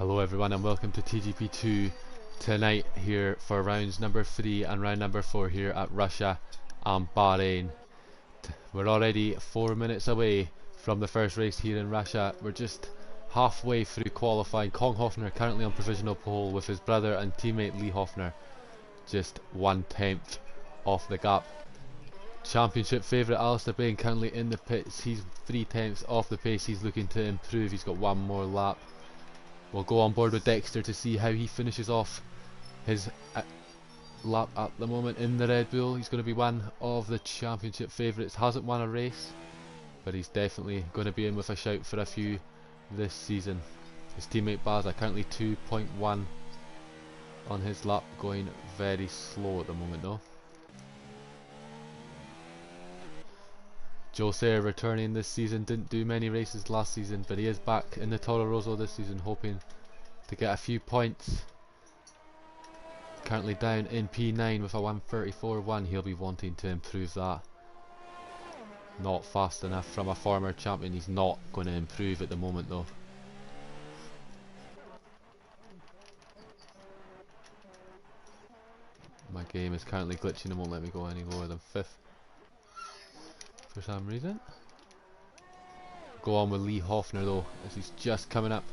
Hello everyone and welcome to TGP2 tonight here for rounds number 3 and round number 4 here at Russia and Bahrain. We're already 4 minutes away from the first race here in Russia. We're just halfway through qualifying. Kong Hofner currently on provisional pole with his brother and teammate Lee Hofner just 1/10 off the gap. Championship favourite Alistair Bain currently in the pits. He's 3/10 off the pace. He's looking to improve. He's got one more lap. We'll go on board with Dexter to see how he finishes off his lap at the moment in the Red Bull. He's going to be one of the championship favourites. Hasn't won a race, but he's definitely going to be in with a shout for a few this season. His teammate Baza currently 2.1 on his lap, going very slow at the moment though. Joe Sayer returning this season, didn't do many races last season, but he is back in the Toro Rosso this season, hoping to get a few points. Currently down in P9 with a 1:34.1, he'll be wanting to improve that. Not fast enough from a former champion. He's not going to improve at the moment though. My game is currently glitching and won't let me go any lower than 5th for some reason. Go on with Lee Hofner though, as he's just coming up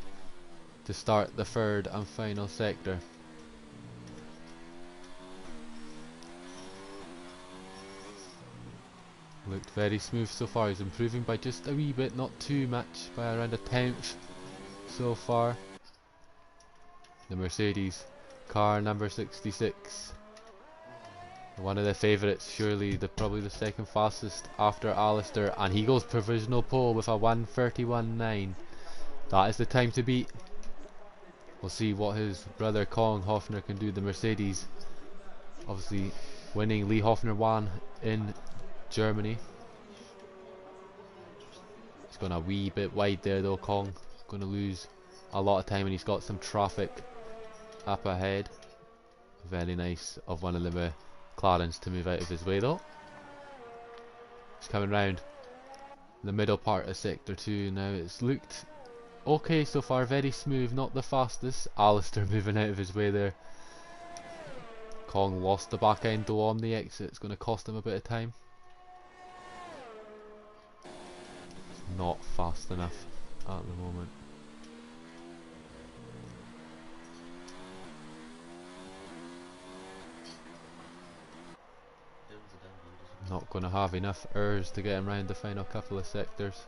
to start the third and final sector. Looked very smooth so far. He's improving by just a wee bit, not too much, by around a 10th so far. The Mercedes car number 66. One of the favourites, surely probably the second fastest after Alistair, and he goes provisional pole with a 1:31.9. That is the time to beat. We'll see what his brother Kong Hofner can do. The Mercedes obviously winning. Lee Hofner won in Germany. He's gone a wee bit wide there though. Kong going to lose a lot of time, and he's got some traffic up ahead. Very nice of one of the McLarens to move out of his way though. He's coming round the middle part of sector 2 now. It's looked okay so far, very smooth, not the fastest. Alistair moving out of his way there. Kong lost the back end though on the exit. It's going to cost him a bit of time. It's not fast enough at the moment. Not going to have enough errs to get him round the final couple of sectors.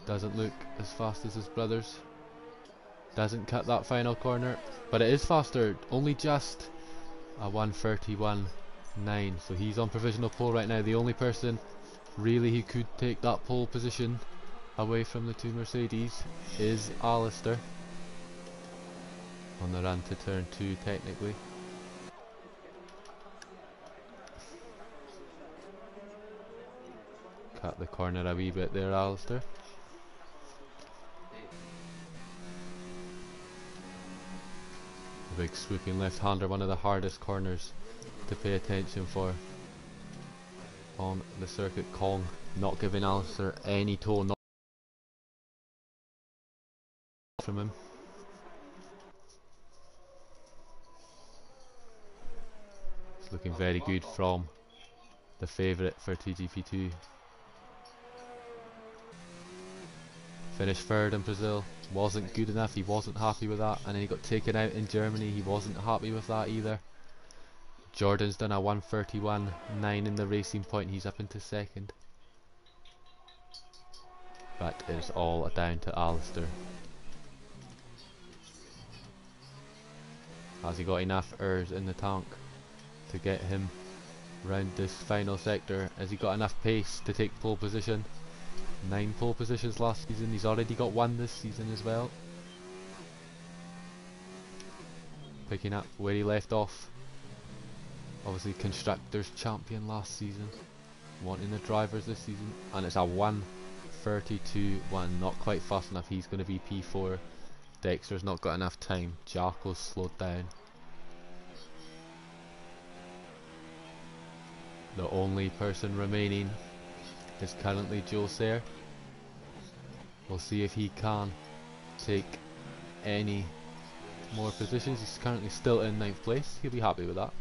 Doesn't look as fast as his brothers. Doesn't cut that final corner, but it is faster, only just a 1:31.9. So he's on provisional pole right now. The only person really who could take that pole position away from the two Mercedes is Alistair. On the run to turn 2 technically. Cut the corner a wee bit there, Alistair. The big swooping left hander, one of the hardest corners to pay attention for on the circuit. Kong not giving Alistair any toe, not from him. Looking very good from the favourite for TGP2. Finished third in Brazil, wasn't good enough, he wasn't happy with that, and then he got taken out in Germany, he wasn't happy with that either. Jordan's done a 1:31.9 in the Racing Point, he's up into second. But it's all down to Alistair. Has he got enough errs in the tank to get him round this final sector? Has he got enough pace to take pole position? 9 pole positions last season, he's already got 1 this season as well. Picking up where he left off. Obviously Constructors champion last season, wanting the drivers this season, and it's a 1:32.1, not quite fast enough. He's going to be P4. Dexter's not got enough time. Jacko's slowed down. The only person remaining is currently Joe Sayer. We'll see if he can take any more positions. He's currently still in 9th place. He'll be happy with that.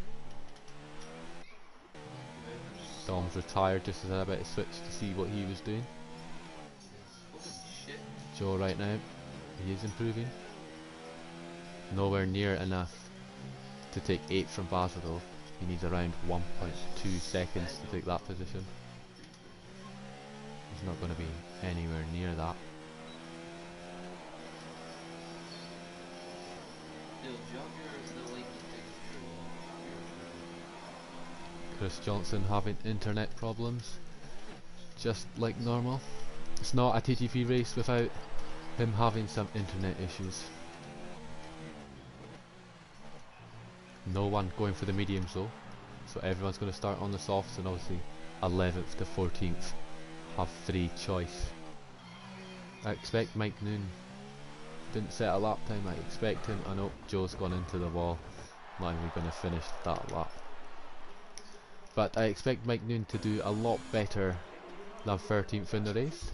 Dom's retired just as I about to switch to see what he was doing. Joe right now, he is improving. Nowhere near enough to take 8th from Basel though. He needs around 1.2 seconds to take that position. He's not going to be anywhere near that. Chris Johnson having internet problems, just like normal. It's not a TGP race without him having some internet issues. No one going for the mediums though, so everyone's going to start on the softs, and obviously 11th to 14th have free choice. I expect Mike Noon didn't set a lap time. I expect him. I know Joe's gone into the wall. Not even going to finish that lap. But I expect Mike Noon to do a lot better than 13th in the race.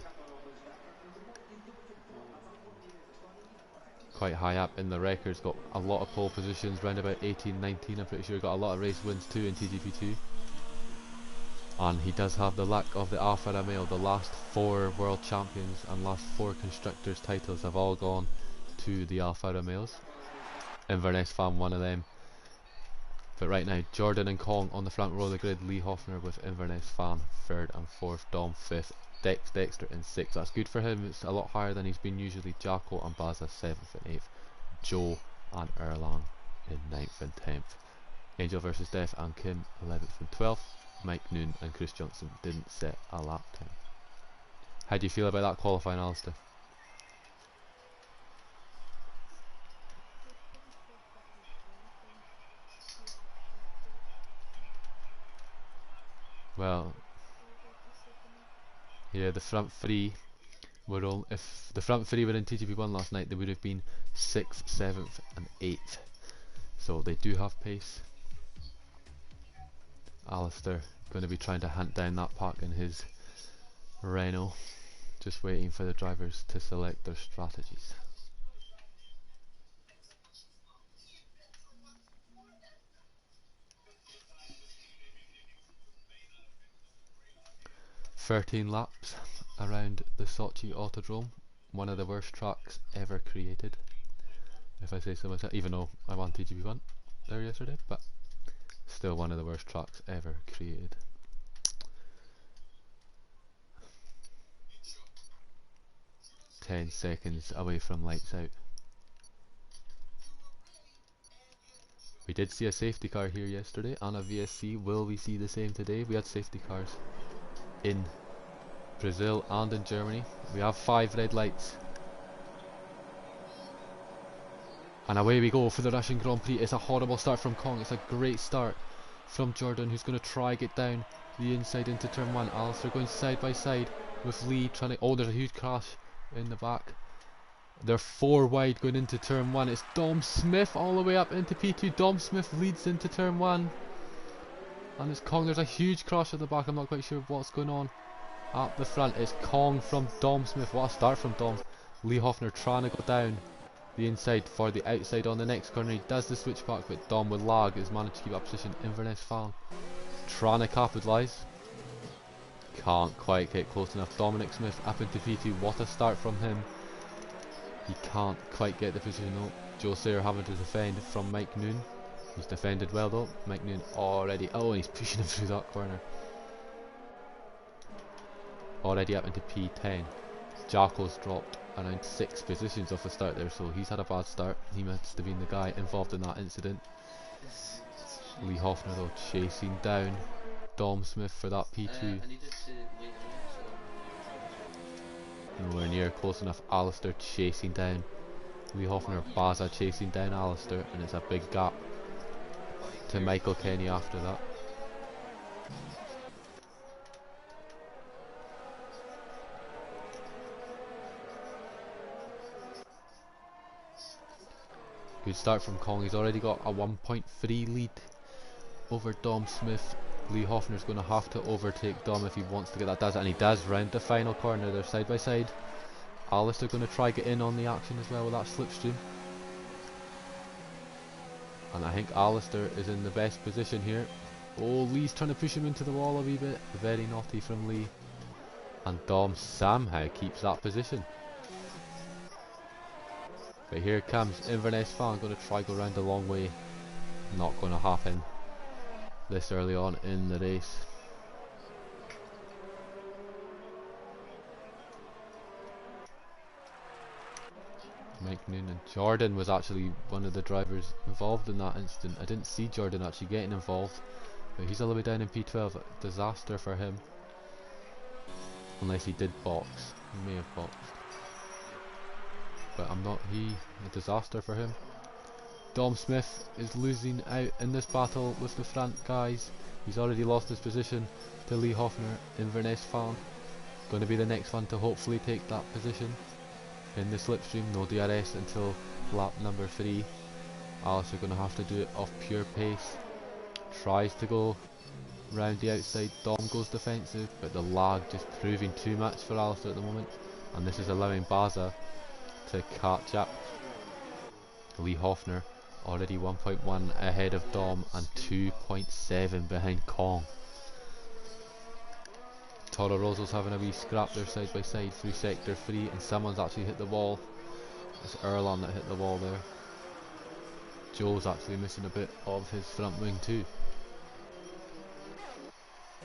Quite high up in the records, got a lot of pole positions, round about 18, 19, I'm pretty sure got a lot of race wins too in TGP2. And he does have the luck of the Alfa Romeo. The last 4 world champions and last 4 constructors titles have all gone to the Alfa Romeos. Inverness Fan one of them. But right now, Jordan and Kong on the front row of the grid. Lee Hoffner with Inverness Fan 3rd and 4th. Dom 5th. Dexter in 6th. That's good for him. It's a lot higher than he's been usually. Jacko and Baza 7th and 8th. Joe and Erlang in 9th and 10th. Angel versus Death and Kim 11th and 12th. Mike Noon and Chris Johnson didn't set a lap time. How do you feel about that qualifying, Alistair? Well, yeah, the front 3 were all. If the front 3 were in TGP1 last night, they would have been 6th, 7th, and 8th. So they do have pace. Alistair going to be trying to hunt down that pack in his Renault, just waiting for the drivers to select their strategies. "13 laps around the Sochi Autodrome, one of the worst tracks ever created, if I say so myself, even though I won TGP1 there yesterday, but still one of the worst tracks ever created. "10 seconds away from lights out." We did see a safety car here yesterday and a VSC. Will we see the same today? We had safety cars in Brazil and in Germany. We have 5 red lights. And away we go for the Russian Grand Prix. It's a horrible start from Kong. It's a great start from Jordan, who's going to try get down the inside into turn 1. Alistair going side by side with Lee trying to... Oh, there's a huge crash in the back. They're 4 wide going into turn 1. It's Dom Smith all the way up into P2. Dom Smith leads into turn 1. And it's Kong. There's a huge crash at the back. I'm not quite sure what's going on. At the front, it's Kong from Dom Smith. What a start from Dom. Lee Hoffner trying to go down the inside for the outside on the next corner. He does the switch back, but Dom with lag has managed to keep that position. Inverness Fan trying to capitalise. Can't quite get close enough. Dominic Smith up into P2. What a start from him. He can't quite get the position. No. Joe Sayer having to defend from Mike Noon. He's defended well though. Mike Noon already. Oh, and he's pushing him through that corner. Already up into P10. Jacko's dropped around 6 positions off the start there, so he's had a bad start. He must have been the guy involved in that incident. Lee Hoffner though chasing down Dom Smith for that P2. Nowhere near close enough. Alistair chasing down Lee Hoffner. Baza chasing down Alistair, and it's a big gap to Michael Kenny after that. Good start from Kong. He's already got a 1.3 lead over Dom Smith Lee Hoffner's going to have to overtake Dom if he wants to get that dash, and he does round the final corner. They're side by side. Alistair going to try get in on the action as well with that slipstream. And I think Alistair is in the best position here. Oh, Lee's trying to push him into the wall a wee bit. Very naughty from Lee. And Dom somehow keeps that position. But here comes Inverness Fan, going to try go round the long way. Not going to happen this early on in the race. Mike Noonan. Jordan was actually one of the drivers involved in that incident. I didn't see Jordan actually getting involved, but he's all the way down in P12. Disaster for him. Unless he did box. He may have boxed. But a disaster for him. Dom Smith is losing out in this battle with the front guys. He's already lost his position to Lee Hoffner. Inverness Fan going to be the next one to hopefully take that position in the slipstream. No DRS until lap number 3. Alistair going to have to do it off pure pace. Tries to go round the outside. Dom goes defensive, but the lag just proving too much for Alistair at the moment, and this is allowing Baza to catch up. Lee Hoffner already 1.1 ahead of Dom and 2.7 behind Kong. Toro Roso's having a wee scrap there side by side through sector 3, and someone's actually hit the wall. It's Erlan that hit the wall there. Joe's actually missing a bit of his front wing too.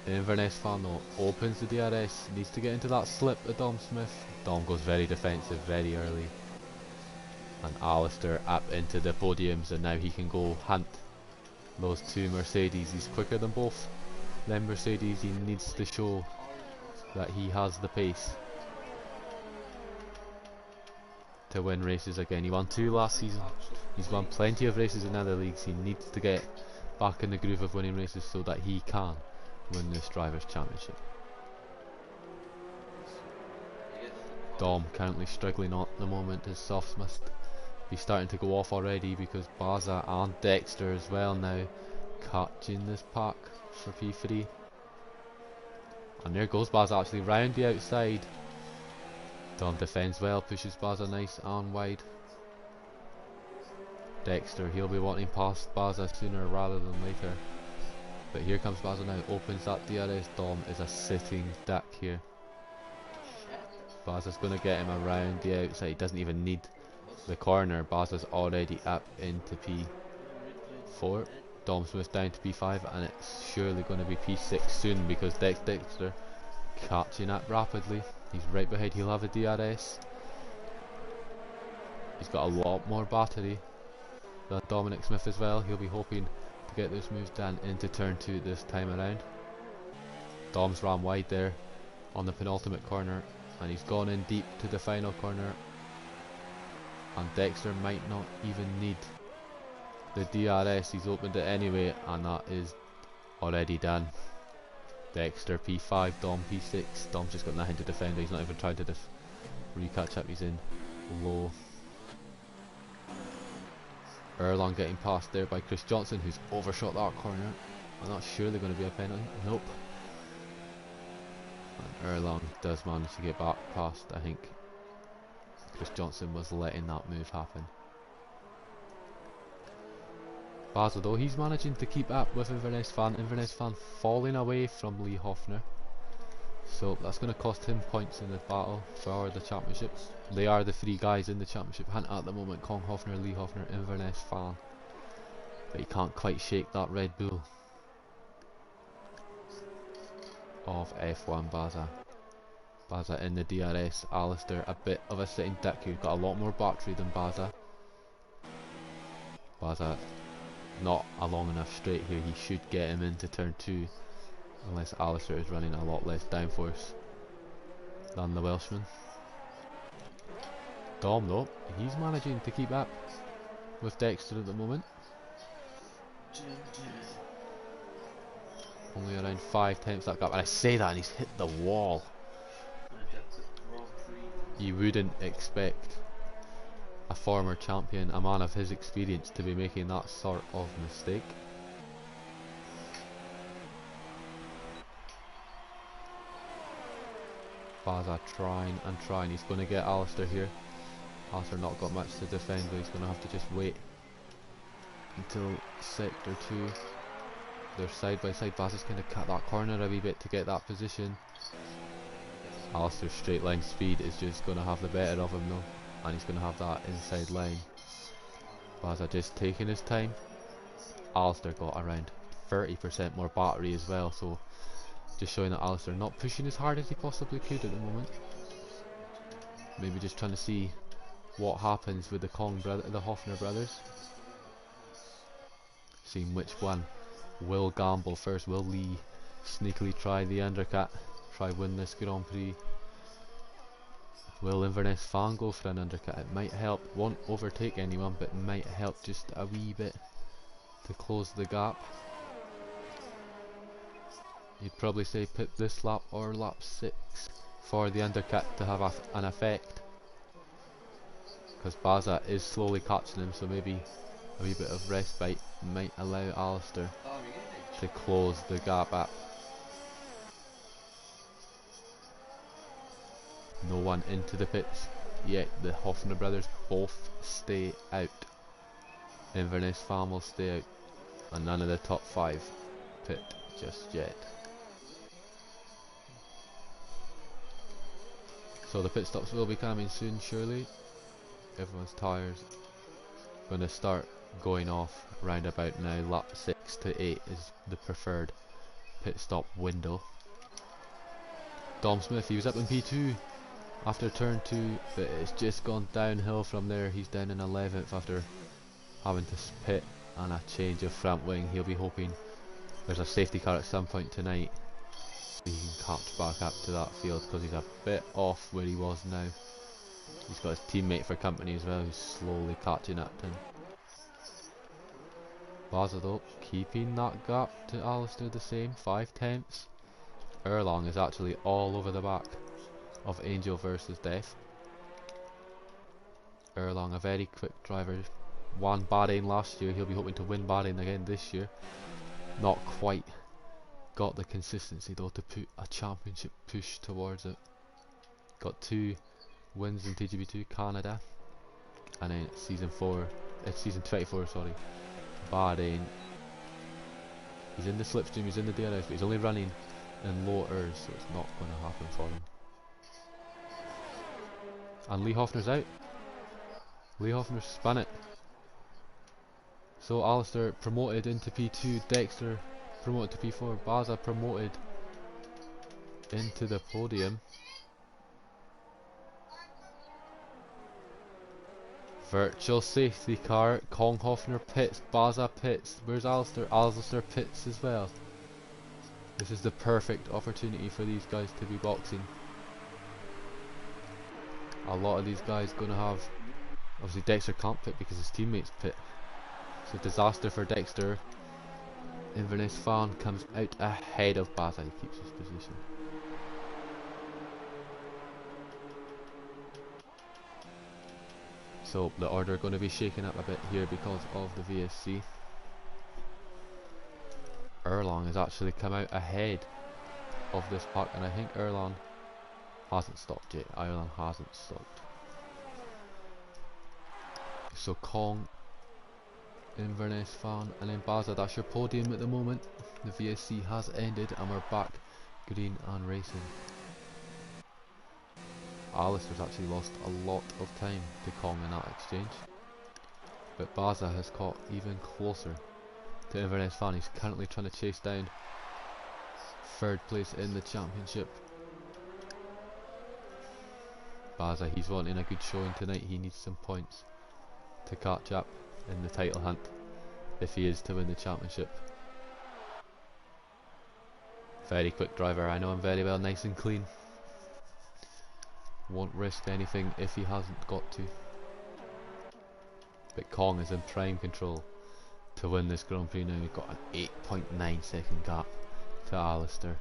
Inverness Fan though opens the DRS, needs to get into that slip of Dom Smith. Dom goes very defensive very early. And Alistair up into the podiums, and now he can go hunt those two Mercedes. He's quicker than both them Mercedes. He needs to show that he has the pace to win races again. He won 2 last season. He's won plenty of races in other leagues. He needs to get back in the groove of winning races so that he can win this Drivers' Championship. Dom currently struggling at the moment. His softs must be starting to go off already, because Baza and Dexter as well now catching this pack for P3. And there goes Baza actually round the outside. Dom defends well, pushes Baza nice and wide. Dexter, he'll be wanting past Baza sooner rather than later. But here comes Baza now, opens that DRS. Dom is a sitting duck here. Baza's going to get him around the outside. He doesn't even need the corner. Baza's already up into P4. Dom Smith down to P5, and it's surely going to be P6 soon, because Dexter catching up rapidly. He's right behind. He'll have a DRS. He's got a lot more battery than Dominic Smith as well. He'll be hoping to get those moves done into turn 2 this time around. Dom's ran wide there on the penultimate corner, and he's gone in deep to the final corner, and Dexter might not even need the DRS. He's opened it anyway, and that is already done. Dexter P5, Dom P6. Dom's just got nothing to defend. He's not even trying to re-catch up. He's in low. Erlang getting passed there by Chris Johnson, who's overshot that corner. I'm not sure they're going to be a penalty. Nope. And Erlang does manage to get back past. I think Chris Johnson was letting that move happen. Baza though, he's managing to keep up with Inverness Fan. Inverness Fan falling away from Lee Hoffner, so that's going to cost him points in the battle for the championship. They are the 3 guys in the championship hunt at the moment: Kong Hoffner, Lee Hoffner, Inverness Fan. But he can't quite shake that Red Bull of F1 Baza. Baza in the DRS. Alistair a bit of a sitting duck here. Got a lot more battery than Baza. Baza not a long enough straight here. He should get him into turn 2, unless Alistair is running a lot less downforce than the Welshman. Dom though, he's managing to keep up with Dexter at the moment. Only around 5/10 that gap, and I say that and he's hit the wall. You wouldn't expect a former champion, a man of his experience, to be making that sort of mistake. Baza trying and trying. He's going to get Alistair here. Alistair not got much to defend, but he's going to have to just wait until sector 2. They're side by side. Baza's kind of cut that corner a wee bit to get that position. Alistair's straight line speed is just going to have the better of him though, and he's going to have that inside line. Baza just taking his time. Alistair got around 30% more battery as well, so just showing that Alistair not pushing as hard as he possibly could at the moment. Maybe just trying to see what happens with the Hoffner brothers. Seeing which one will gamble first. Will Lee sneakily try the undercut, try win this Grand Prix? Will Inverness Fan go for an undercut? It might help. Won't overtake anyone, but might help just a wee bit to close the gap. You'd probably say pit this lap or lap 6 for the undercut to have an effect, because Baza is slowly catching him, so maybe a wee bit of respite might allow Alistair to close the gap up. No one into the pits yet. The Hoffner brothers both stay out. Inverness Fan will stay out, and none of the top 5 pit just yet. So the pit stops will be coming soon, surely. Everyone's tyres going to start going off round about now. Lap 6 to 8 is the preferred pit stop window. Dom Smith, he was up in P2 after turn 2, but it's just gone downhill from there. He's down in 11th after having to pit and a change of front wing. He'll be hoping there's a safety car at some point tonight so he can catch back up to that field, because he's a bit off where he was now. He's got his teammate for company as well, who's slowly catching up to him. Baza though, keeping that gap to Alistair the same, 5/10. Erlong is actually all over the back of Angel versus Death. Erlong, a very quick driver, won Bahrain last year. He'll be hoping to win Bahrain again this year. Not quite got the consistency though to put a championship push towards it. Got 2 wins in TGB2 Canada, and then season 24, sorry, Bahrain. He's in the slipstream, he's in the DRS, but he's only running in low ERS, so it's not going to happen for him. And Lee Hoffner's out. Lee Hoffner spun it. So Alistair promoted into P2, Dexter promoted to P4, Baza promoted into the podium. Virtual safety car. Kong Hoffner pits, Baza pits. Where's Alistair? Alistair pits as well. This is the perfect opportunity for these guys to be boxing. A lot of these guys going to have, obviously Dexter can't pit because his teammates pit. So disaster for Dexter. Inverness Fan comes out ahead of Baza. He keeps his position. So the order going to be shaken up a bit here because of the VSC. Erlong has actually come out ahead of this pack, and I think Erlong hasn't stopped yet. Erlong hasn't stopped. So Kong, Inverness Fan, and then Baza, that's your podium at the moment. The VSC has ended and we're back green and racing. Alistair's actually lost a lot of time to Kong in that exchange, but Baza has caught even closer to Inverness Fan. He's currently trying to chase down 3rd place in the championship. Baza, he's wanting a good showing tonight. He needs some points to catch up in the title hunt if he is to win the championship. Very quick driver, I know him very well, nice and clean. Won't risk anything if he hasn't got to. But Kong is in prime control to win this Grand Prix now. We've got an 8.9 second gap to Alistair.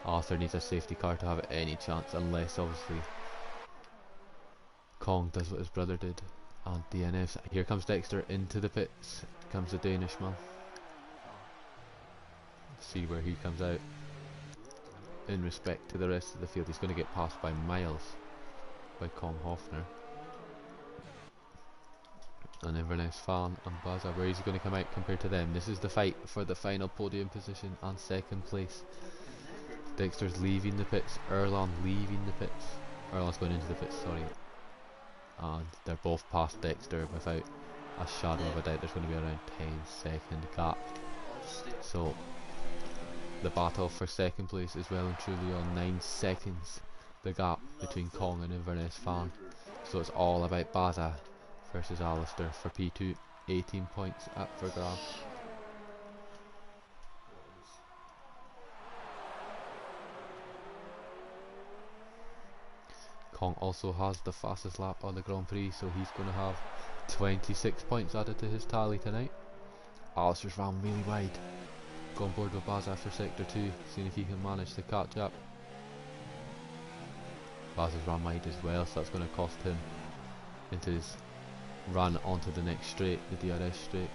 Alistair needs a safety car to have any chance, unless obviously Kong does what his brother did and DNFs. Here comes Dexter into the pits. Comes the Danishman. See where he comes out. in respect to the rest of the field. He's going to get passed by miles by Kong Hoffner. And Inverness Fan and Baza, where he's going to come out compared to them. This is the fight for the final podium position and second place. Dexter's leaving the pits, Erlon leaving the pits. Erlon's going into the pits, sorry. And they're both past Dexter without a shadow of a doubt. There's going to be around 10-second gap. So the battle for second place is well and truly on 9 seconds. The gap between Kong and Inverness Fan. So it's all about Baza versus Alistair for P2. 18 points up for grabs. Kong also has the fastest lap on the Grand Prix, so he's going to have 26 points added to his tally tonight. Alistair's ran really wide. Go on board with Baza for sector 2, seeing if he can manage to catch up. Baza's ran wide as well, so that's going to cost him into his run onto the next straight, the DRS straight.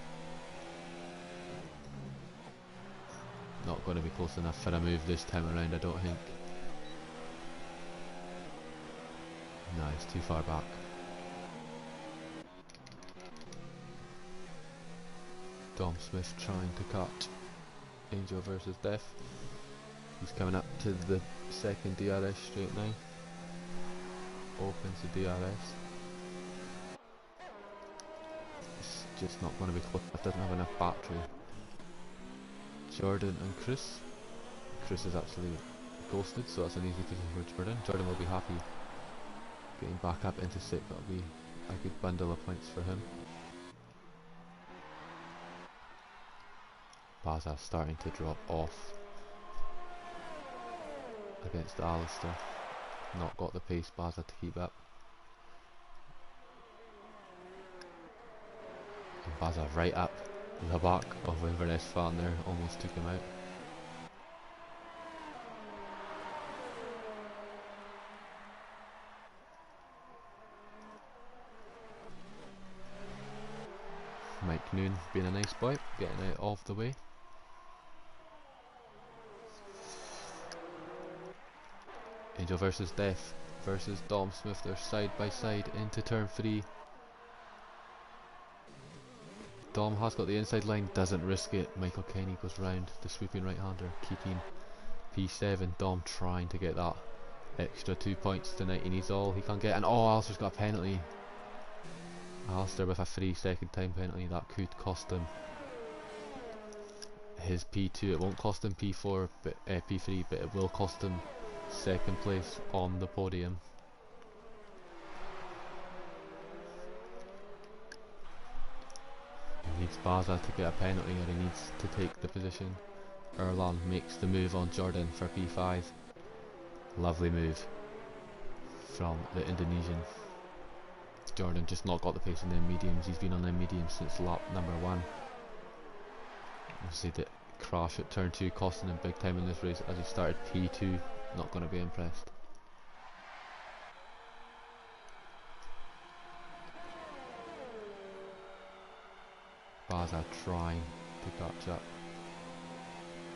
Not going to be close enough for a move this time around, I don't think. No, it's too far back. Dom Smith trying to catch Angel versus Death. He's coming up to the second DRS straight now. Opens the DRS. It's just not going to be close. It doesn't have enough battery. Jordan and Chris. Chris is actually ghosted, so that's an easy position for Jordan. Jordan will be happy getting back up into 6th. That'll be a good bundle of points for him. Baza starting to drop off against Alistair. Not got the pace Baza to keep up. And Baza right up the back of Inverness Fan there, almost took him out. Mike Noon being a nice boy, getting out of the way. Angel versus Death versus Dom Smith. They're side by side into turn 3. Dom has got the inside line, doesn't risk it. Michael Kenny goes round the swooping right hander, keeping P7. Dom trying to get that extra 2 points tonight. He needs all he can get. And oh, Alistair's got a penalty. Alistair with a 3-second time penalty. That could cost him his P2. It won't cost him P4, but P3, but it will cost him second place on the podium. He needs Baza to get a penalty, or he needs to take the position. Erlan makes the move on Jordan for P5. Lovely move from the Indonesian. Jordan just not got the pace on the mediums. He's been on the mediums since lap number 1. Obviously the crash at turn 2 costing him big time in this race as he started P2. Not going to be impressed. Baza trying to catch up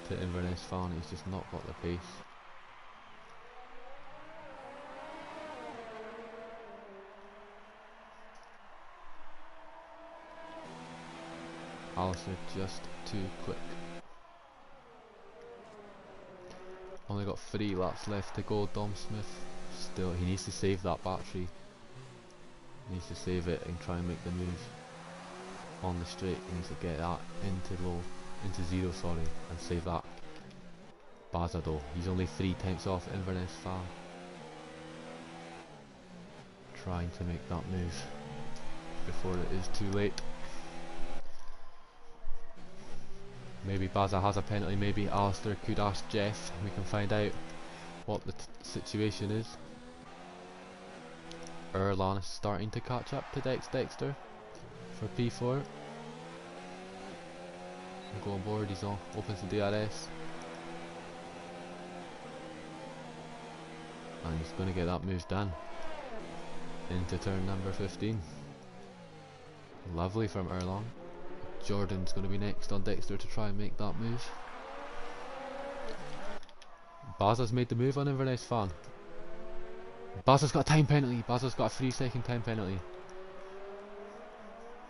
to Inverness Fan. He's just not got the pace. Alistair just too quick. Only got 3 laps left to go. Dom Smith still, he needs to save that battery. He needs to save it and try and make the move on the straight. He needs to get that into zero, sorry, and save that. Baza though, he's only 3 tenths off Inverness Fan. Trying to make that move before it is too late. Maybe Baza has a penalty, maybe Alistair could ask Jeff. We can find out what the situation is. Erlan is starting to catch up to Dexter for P4. We'll go on board, he's on, opens the DRS. And he's going to get that move done into turn number 15. Lovely from Erlan. Jordan's going to be next on Dexter to try and make that move. Baza's made the move on Inverness fan. Baza's got a time penalty. Baza's got a 3-second time penalty.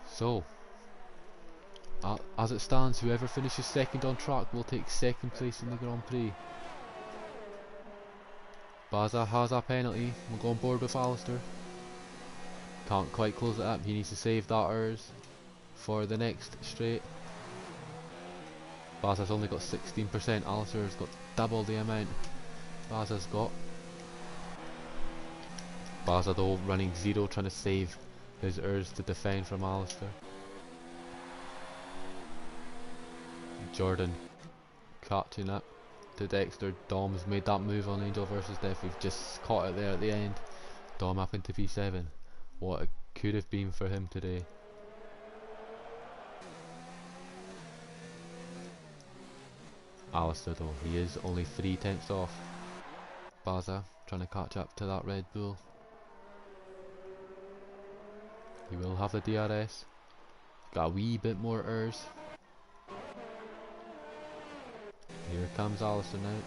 So, as it stands, whoever finishes second on track will take second place in the Grand Prix. Baza has a penalty. We'll go on board with Alistair. Can't quite close it up. He needs to save that ours for the next straight. Baza's only got 16%. Alistair's got double the amount Baza's got. Baza though running 0, trying to save his urge to defend from Alistair. Jordan catching up to Dexter. Dom's made that move on Angel versus Death. We've just caught it there at the end. Dom up into P7. What it could have been for him today. Alistair though, he is only 3/10 off. Baza trying to catch up to that Red Bull. He will have the DRS. Got a wee bit more ERS. Here comes Alistair now.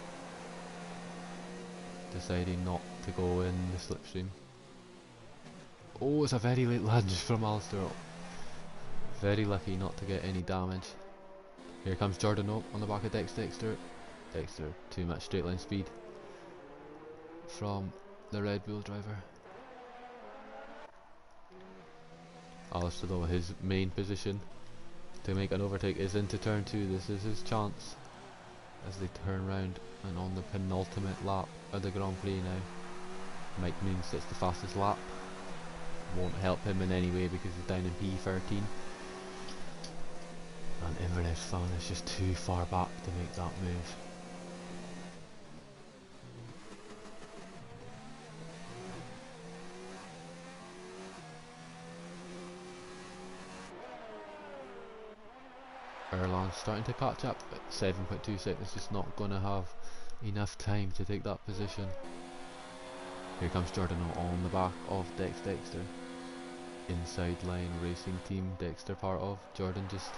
Deciding not to go in the slipstream. Oh, it's a very late lunge from Alistair. Very lucky not to get any damage. Here comes Jordan on the back of Dexter. Dexter, too much straight line speed from the Red Bull driver. Alistair though, his main position to make an overtake is into turn 2. This is his chance as they turn round and on the penultimate lap of the Grand Prix now. Might means it's the fastest lap. Won't help him in any way because he's down in P13. And Inverness fan is just too far back to make that move. Erland's starting to catch up at 7.2 seconds, just not going to have enough time to take that position. Here comes Jordan on the back of Dexter. Inside line racing team Dexter part of. Jordan just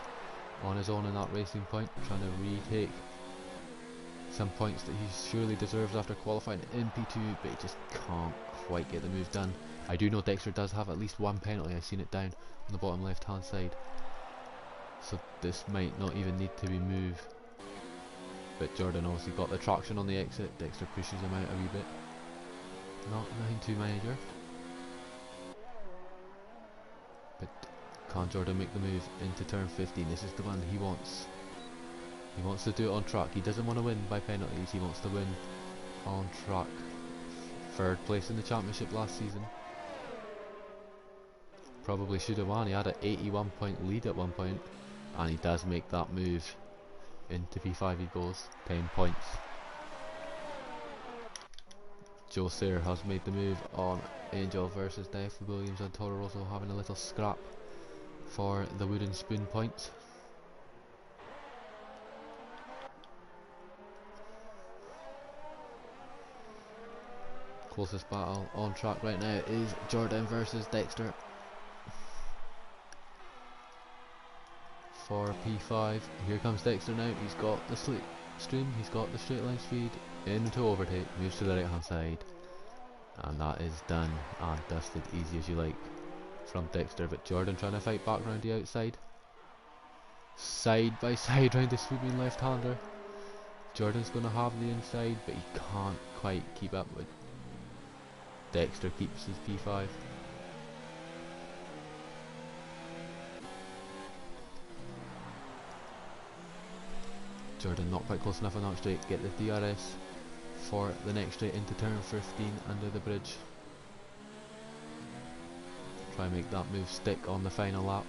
on his own in that racing point, trying to retake some points that he surely deserves after qualifying in P2, but he just can't quite get the move done. I do know Dexter does have at least one penalty. I've seen it down on the bottom left hand side. So this might not even need to be moved. But Jordan obviously got the traction on the exit. Dexter pushes him out a wee bit. Nothing too major. But can Jordan make the move into turn 15? This is the one he wants. He wants to do it on track. He doesn't want to win by penalties. He wants to win on track. Third place in the championship last season. Probably should have won. He had an 81 point lead at one point. And he does make that move. Into P5 he goes. 10 points. Joe Sayre has made the move on Angel versus Death. Williams and Toro Rosso having a little scrap for the wooden spoon points. Closest battle on track right now is Jordan versus Dexter for P5. Here comes Dexter now. He's got the slipstream, he's got the straight line speed into overtake, moves to the right hand side, and that is done and dusted, easy as you like from Dexter. But Jordan trying to fight back round the outside, side by side round the swooping left hander. Jordan's going to have the inside, but he can't quite keep up with Dexter. Keeps his P5. Jordan not quite close enough on that straight. Get the DRS for the next straight into turn 15 under the bridge. Try and make that move stick on the final lap.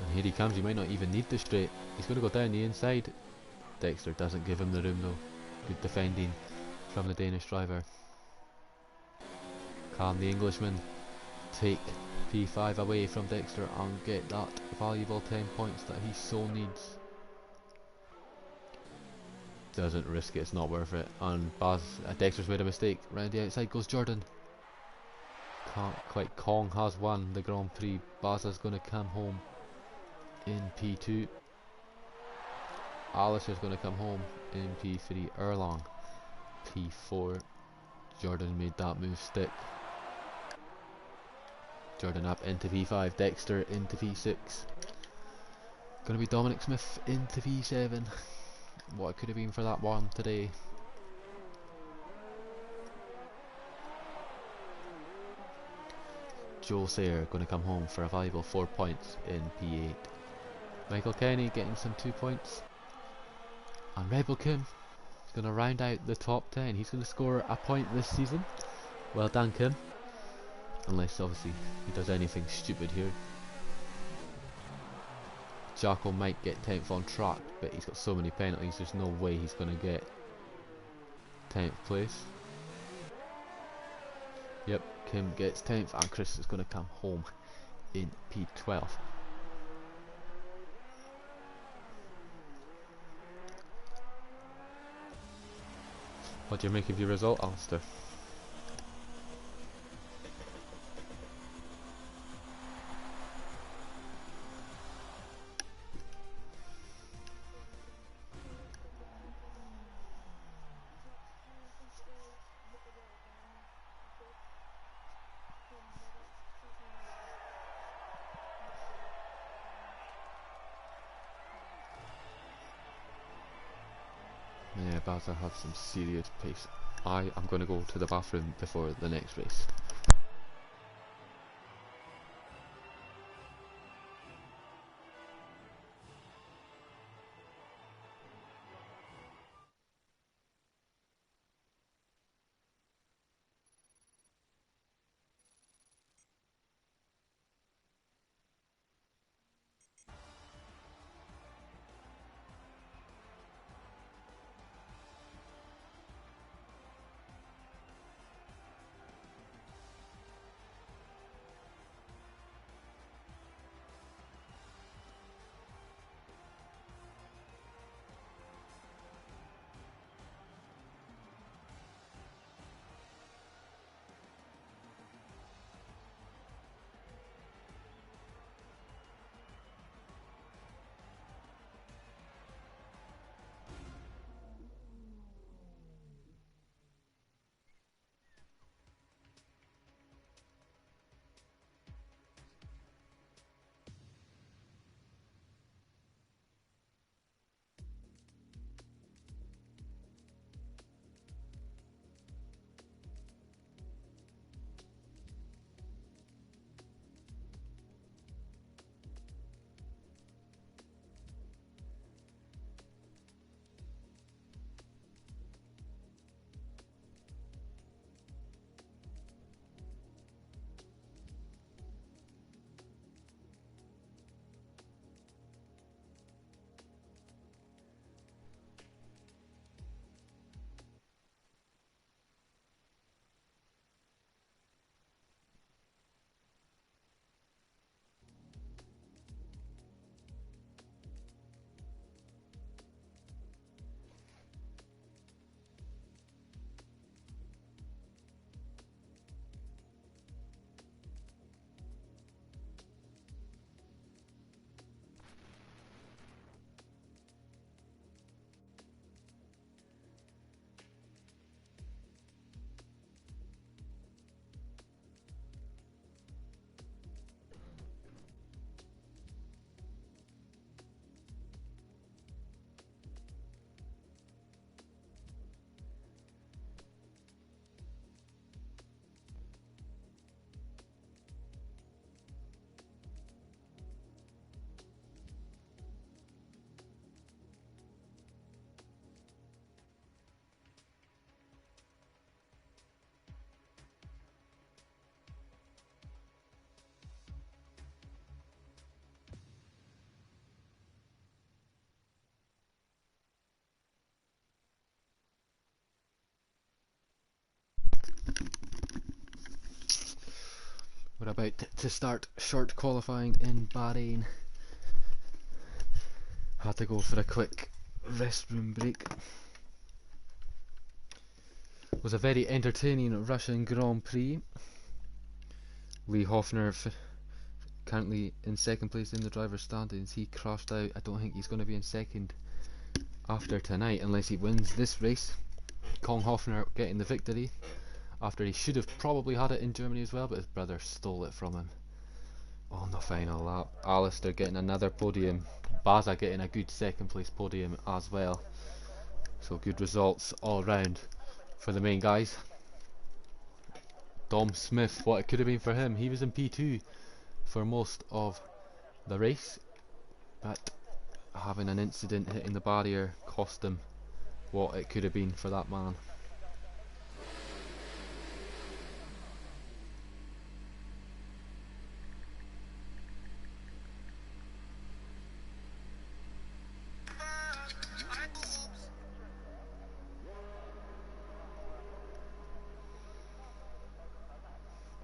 And here he comes. He might not even need the straight. He's going to go down the inside. Dexter doesn't give him the room though. Good defending from the Danish driver. Can the Englishman take P5 away from Dexter and get that valuable 10 points that he so needs? Doesn't risk it, it's not worth it. And Dexter's made a mistake. Round the outside goes Jordan. Can't quite. Kong has won the Grand Prix. Baza's going to come home in P2. Alistair's going to come home in P3. Erlong P4. Jordan made that move stick. Jordan up into P5. Dexter into P6. Going to be Dominic Smith into P7. What it could have been for that one today. Joe Sayer going to come home for a valuable 4 points in P8. Michael Kenny getting some 2 points. And Rebel Kim is going to round out the top 10. He's going to score a point this season. Well done, Kim. Unless obviously he does anything stupid here. Jocko might get 10th on track, but he's got so many penalties, there's no way he's going to get 10th place. Yep, Kim gets 10th and Chris is going to come home in P12. What do you make of your result, Alistair? Yeah, Baza had some serious pace. I am going to go to the bathroom before the next race. We're about to start short qualifying in Bahrain. Had to go for a quick restroom break. It was a very entertaining Russian Grand Prix. Lee Hoffner currently in second place in the driver's standings. He crashed out. I don't think he's going to be in second after tonight, unless he wins this race. Kong Hofner getting the victory after he should have probably had it in Germany as well, but his brother stole it from him on the final lap. Alistair getting another podium, Baza getting a good second place podium as well. So good results all round for the main guys. Dom Smith, what it could have been for him. He was in P2 for most of the race, but having an incident hitting the barrier cost him what it could have been for that man.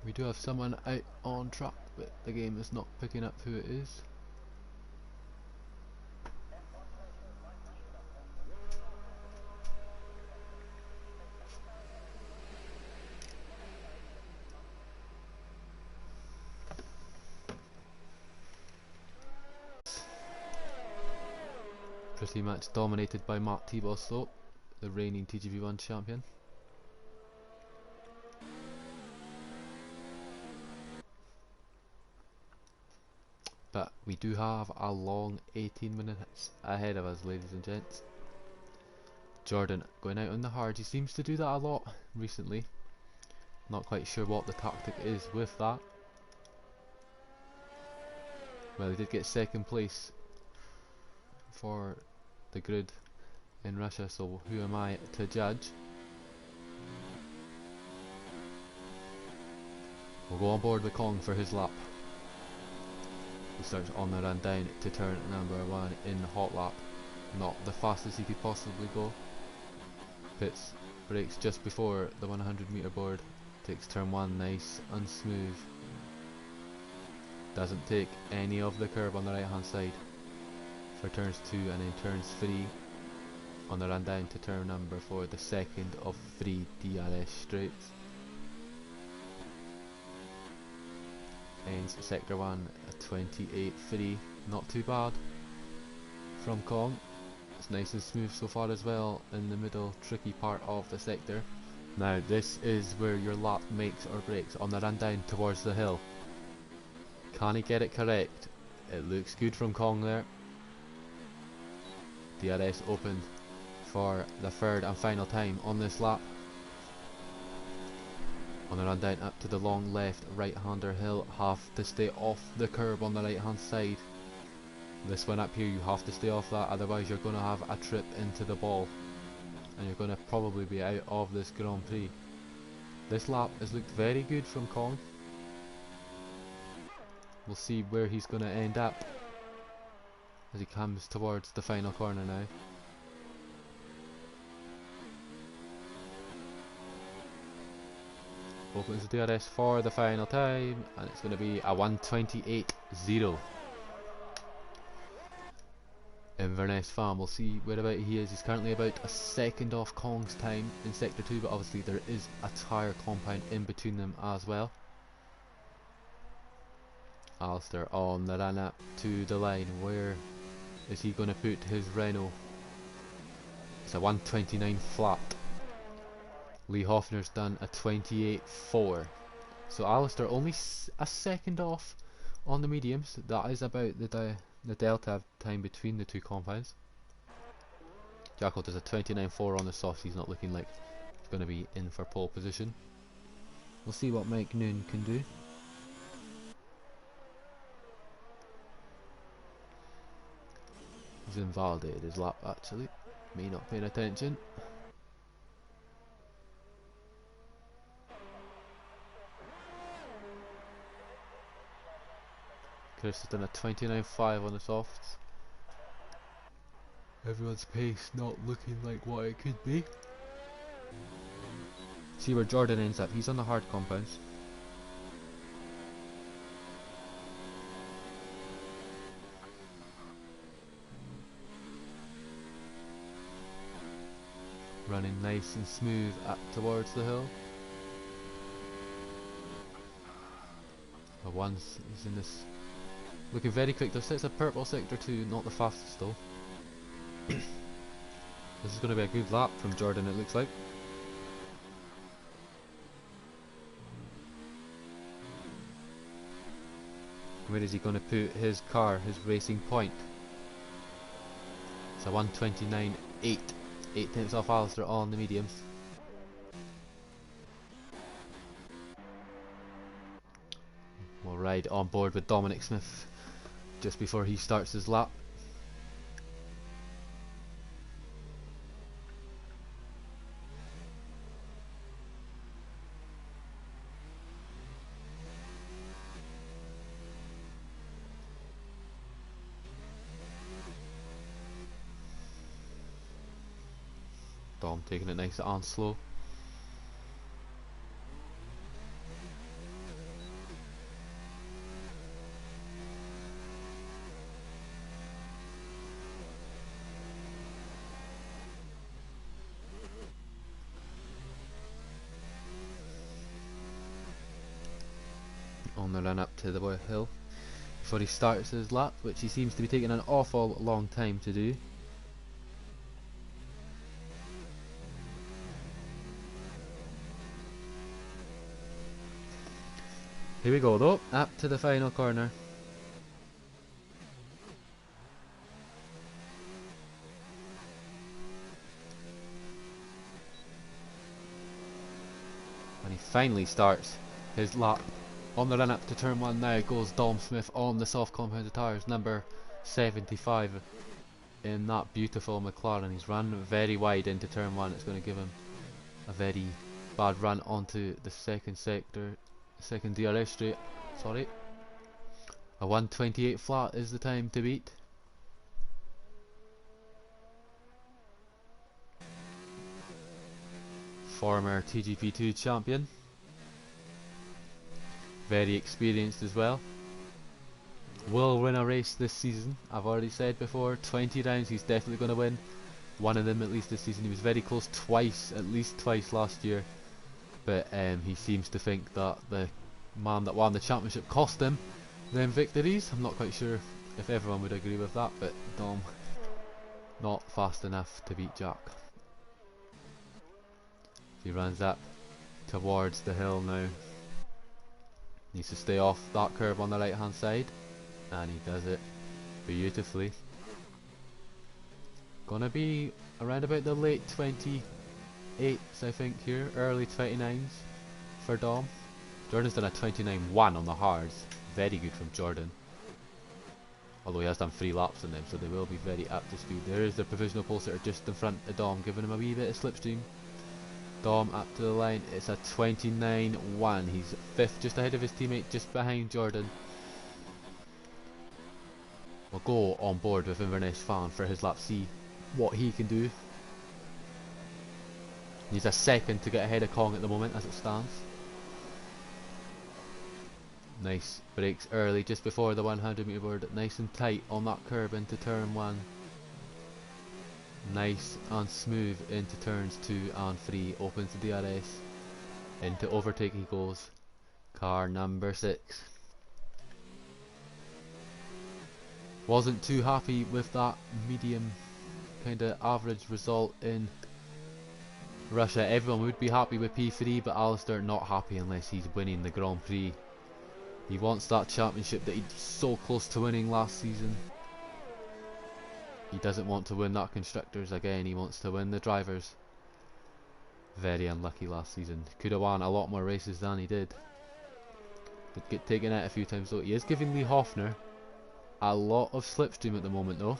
We do have someone out on track, but the game is not picking up who it is. Pretty much dominated by Mark T-Ball-Slope, the reigning TGV1 champion. But we do have a long 18 minutes ahead of us, ladies and gents. Jordan going out on the hard. He seems to do that a lot recently. Not quite sure what the tactic is with that. Well, he did get second place for the grid in Russia, so who am I to judge? We'll go on board with Kong for his lap. He starts on the run down to turn number 1 in hot lap. Not the fastest he could possibly go. Pits, brakes just before the 100 meter board. Takes turn 1 nice and smooth. Doesn't take any of the curb on the right hand side for turns 2, and then turns 3 on the run down to turn number 4, the second of 3 DRS straights. Ends sector 1 at 28.3, not too bad from Kong. It's nice and smooth so far as well in the middle tricky part of the sector. Now this is where your lap makes or breaks on the run down towards the hill. Can he get it correct? It looks good from Kong there. DRS opened for the third and final time on this lap. On the run down up to the long left right hander hill, have to stay off the curb on the right hand side. This one up here, you have to stay off that, otherwise you're going to have a trip into the ball and you're going to probably be out of this Grand Prix. This lap has looked very good from Kong. We'll see where he's going to end up as he comes towards the final corner now. Opens the DRS for the final time, and it's going to be a 1:28.0. Inverness Farm, we'll see whereabout he is. He's currently about a second off Kong's time in sector 2, but obviously there is a tyre compound in between them as well. Alistair on the run up to the line. Where is he going to put his Renault? It's a 1:29 flat. Lee Hoffner's done a 28.4. So Alistair only a second off on the mediums. That is about the delta time between the two compounds. Jackal does a 29.4 on the softs. He's not looking like he's going to be in for pole position. We'll see what Mike Noon can do. He's invalidated his lap actually. Me not paying attention. Chris has done a 29.5 on the softs. Everyone's pace not looking like what it could be. See where Jordan ends up. He's on the hard compounds. Running nice and smooth up towards the hill. But once he's in this, looking very quick. This is a purple sector 2, not the fastest though. This is going to be a good lap from Jordan, it looks like. Where is he going to put his car, his racing point? It's a 129.8. 8 tenths off Alistair on the mediums. We'll ride on board with Dominic Smith just before he starts his lap. Dom taking it nice and slow. On the run up to the hill before he starts his lap, which he seems to be taking an awful long time to do. Here we go though, up to the final corner. When he finally starts his lap. On the run up to turn 1 now goes Dom Smith on the soft compounded tyres, number 75 in that beautiful McLaren. He's run very wide into turn 1, it's going to give him a very bad run onto the second sector. Second DRS straight, sorry. A 128 flat is the time to beat. Former TGP2 champion. Very experienced as well. Will win a race this season. I've already said before, 20 rounds he's definitely going to win. One of them at least this season. He was very close twice, at least twice last year. But he seems to think that the man that won the championship cost him them victories. I'm not quite sure if everyone would agree with that, but Dom not fast enough to beat Jack. He runs up towards the hill now. Needs to stay off that curb on the right hand side, and he does it beautifully. Gonna be around about the late 28s I think here, early 29s for Dom. Jordan's done a 29.1 on the hards, very good from Jordan. Although he has done 3 laps on them, so they will be very up to speed. There is the provisional pole sitter just in front of Dom, giving him a wee bit of slipstream. Dom up to the line, it's a 29.1, he's 5th, just ahead of his teammate, just behind Jordan. We'll go on board with Inverness Fan for his lap, see what he can do. He's a second to get ahead of Kong at the moment as it stands. Nice brakes early just before the 100 metre board, nice and tight on that curb into turn 1. Nice and smooth into turns 2 and 3, opens the DRS, into overtake he goes, car number 6. Wasn't too happy with that medium kind of average result in Russia. Everyone would be happy with P3, but Alistair not happy unless he's winning the Grand Prix. He wants that championship that he's so close to winning last season. He doesn't want to win that Constructors again, he wants to win the Drivers. Very unlucky last season. Could have won a lot more races than he did. Did get taken out a few times though. He is giving Lee Hoffner a lot of slipstream at the moment though.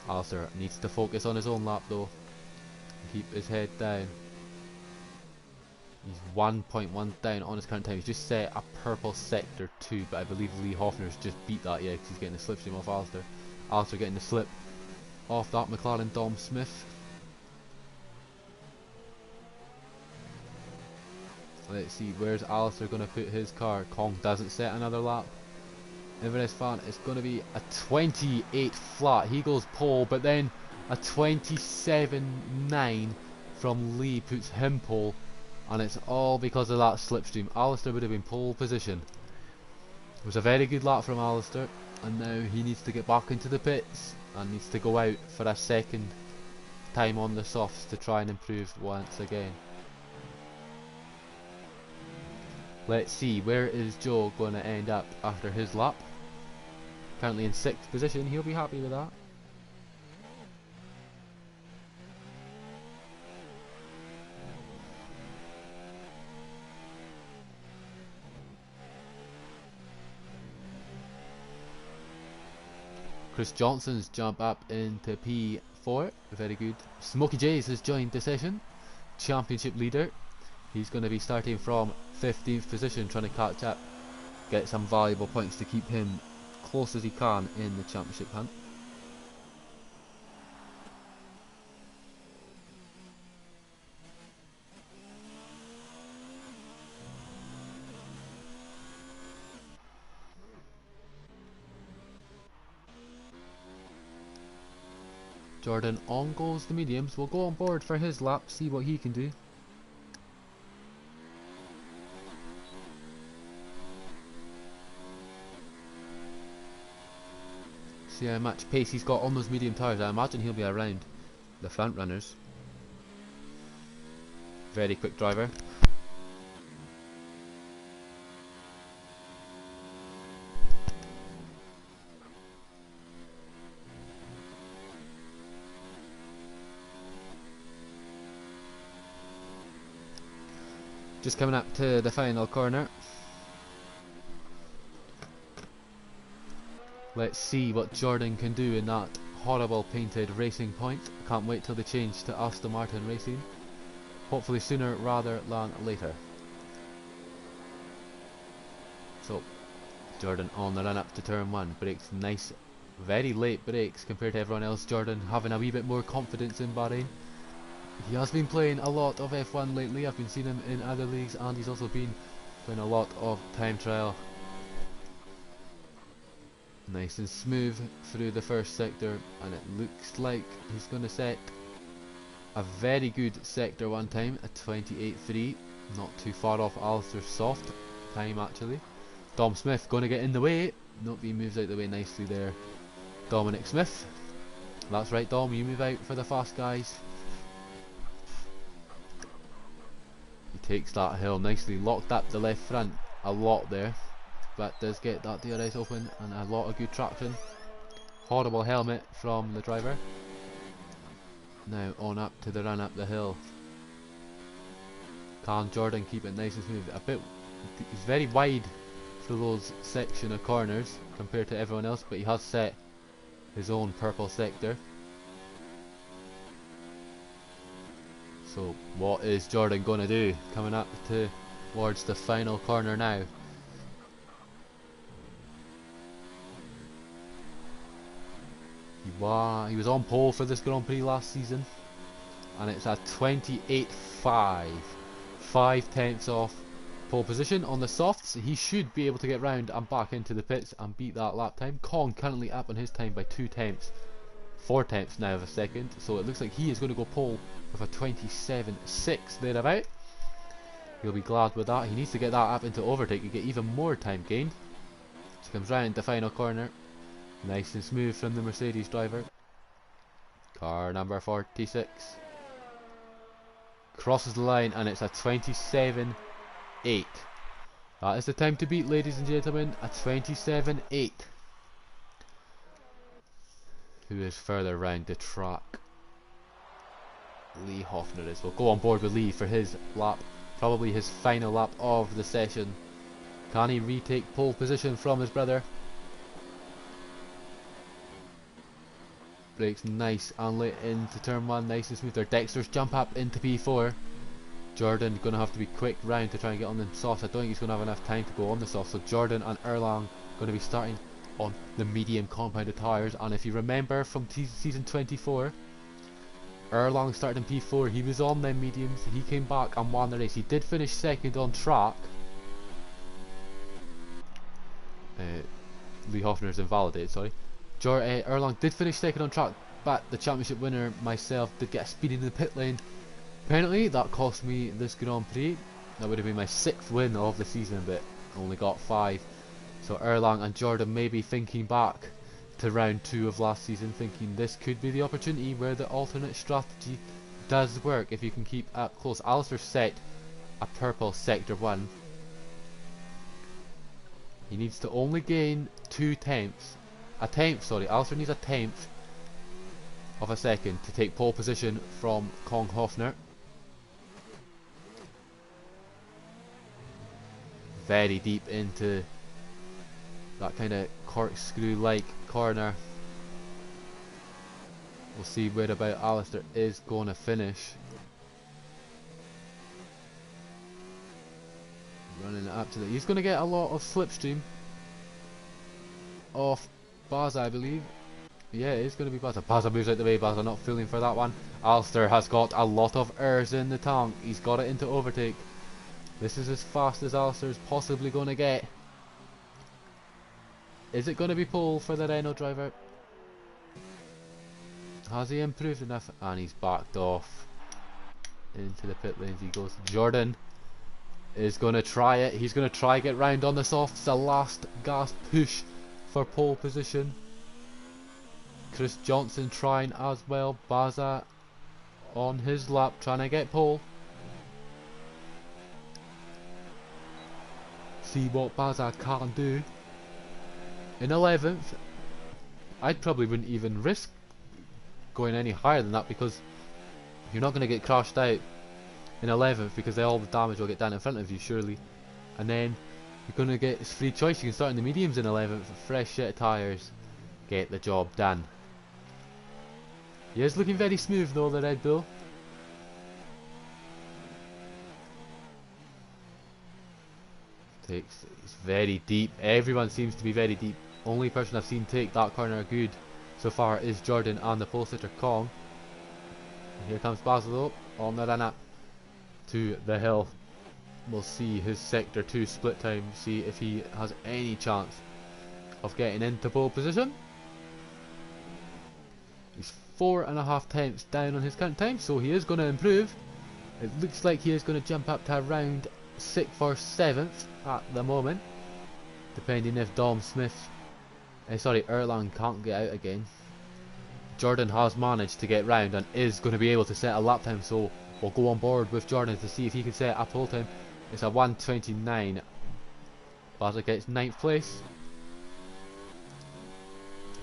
Alistair needs to focus on his own lap though. Keep his head down. He's 1.1 down on his current time. He's just set a purple sector 2, but I believe Lee Hoffner's just beat that, yeah, because he's getting the slipstream off Alistair. Alistair getting the slip off that McLaren Dom Smith. Let's see, where's Alistair going to put his car? Kong doesn't set another lap. Inverness Fan, it's going to be a 28 flat. He goes pole, but then a 27.9 from Lee puts him pole. And it's all because of that slipstream. Alistair would have been pole position. It was a very good lap from Alistair. and now he needs to get back into the pits and needs to go out for a second time on the softs to try and improve once again. Let's see, where is Joe going to end up after his lap? Currently in 6th position, he'll be happy with that. Chris Johnson's jump up into P4, very good. Smokey Jays has joined the session, championship leader. He's going to be starting from 15th position, trying to catch up, get some valuable points to keep him close as he can in the championship hunt. Jordan on goes the mediums. We'll go on board for his lap, see what he can do. See how much pace he's got on those medium tyres. I imagine he'll be around the front runners. Very quick driver. Just coming up to the final corner. Let's see what Jordan can do in that horrible painted Racing Point. Can't wait till they change to Aston Martin Racing. Hopefully sooner rather than later. So, Jordan on the run up to turn 1. Brakes nice, very late brakes compared to everyone else. Jordan having a wee bit more confidence in Bahrain. He has been playing a lot of F1 lately. I've been seeing him in other leagues, and he's also been playing a lot of time trial. Nice and smooth through the first sector, and it looks like he's going to set a very good sector 1 time, a 28.3, not too far off Alistair's soft time actually. Dom Smith going to get in the way. Nope, he moves out the way nicely there. Dominic Smith. That's right, Dom, you move out for the fast guys. He takes that hill nicely, locked up the left front a lot there, but does get that DRS open and a lot of good traction. Horrible helmet from the driver. Now on up to the run up the hill. Can Jordan keep it nice and smooth? He's very wide for those section of corners compared to everyone else, but he has set his own purple sector. So what is Jordan going to do? Coming up towards the final corner now. He was on pole for this Grand Prix last season, and it's a 28.5, 5 tenths off pole position on the softs. He should be able to get round and back into the pits and beat that lap time. Kong currently up on his time by 2 tenths, 4 tenths now of a second, so it looks like he is going to go pole with a 27.6 thereabout. He'll be glad with that. He needs to get that up into overtake to get even more time gained. So comes round the final corner. Nice and smooth from the Mercedes driver. Car number 46. Crosses the line and it's a 27.8. That is the time to beat, ladies and gentlemen. A 27.8. Who is further round the track? Lee Hoffner is. We'll go on board with Lee for his lap. Probably his final lap of the session. Can he retake pole position from his brother? Brakes nice and late into turn 1, nice and smooth there. Dexter's jump up into P4. Jordan going to have to be quick round to try and get on the softs. I don't think he's going to have enough time to go on the softs. So Jordan and Erlang going to be starting on the medium compounded tyres. And if you remember from season 24, Erlang started in P4. He was on them mediums. He came back and won the race. He did finish second on track. Lee Hoffner's invalidated, sorry. Erlang did finish second on track, but the championship winner, myself, did get a speed in the pit lane. Apparently that cost me this Grand Prix. That would have been my 6th win of the season, but only got 5. So Erlang and Jordan may be thinking back to round 2 of last season, thinking this could be the opportunity where the alternate strategy does work if you can keep up close. Alistair set a purple sector 1. He needs to only gain 2 tenths. A tenth, sorry. Alistair needs a tenth of a second to take pole position from Kong Hofner. Very deep into that kind of corkscrew-like corner. We'll see where about Alistair is going to finish. Running it up to the... He's going to get a lot of slipstream off Baza, I believe. Yeah, it is going to be Baza. Baza moves out the way. Baza not feeling for that one. Alistair has got a lot of airs in the tank. He's got it into overtake. This is as fast as Alistair's possibly going to get. Is it going to be pole for the Renault driver? Has he improved enough? And he's backed off into the pit lanes. He goes. Jordan is going to try it. He's going to try get round on the softs. The last gas push for pole position. Chris Johnson trying as well. Baza on his lap trying to get pole. See what Baza can do. In 11th, I probably wouldn't even risk going any higher than that, because you're not going to get crashed out in 11th, because all the damage will get done in front of you surely, and then you're going to get free choice. You can start in the mediums in 11th, fresh set of tyres, get the job done. He is looking very smooth though, the Red Bull. It's very deep. Everyone seems to be very deep. Only person I've seen take that corner good so far is Jordan and the pole sitter Kong. And here comes Basil on the run up to the hill. We'll see his sector 2 split time, see if he has any chance of getting into pole position. He's 4.5 tenths down on his count time, so he is going to improve. It looks like he is going to jump up to around 6th or 7th at the moment, depending if Dom Smith, Erlang can't get out again. Jordan has managed to get round and is going to be able to set a lap time, so we'll go on board with Jordan to see if he can set a pole time. It's a 1:29. Baza gets 9th place.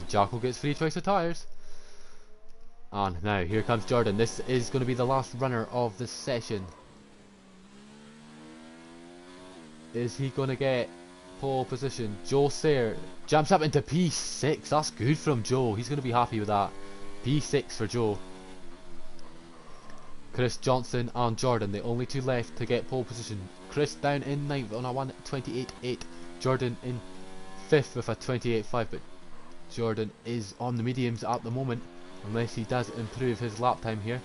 Jacko gets free choice of tyres. And now here comes Jordan. This is going to be the last runner of the session. Is he going to get pole position? Joe Sayre jumps up into P6. That's good from Joe. He's going to be happy with that. P6 for Joe. Chris Johnson and Jordan, the only two left to get pole position. Chris down in 9th on a 1:28.8. Jordan in 5th with a 28.5. But Jordan is on the mediums at the moment, unless he does improve his lap time here.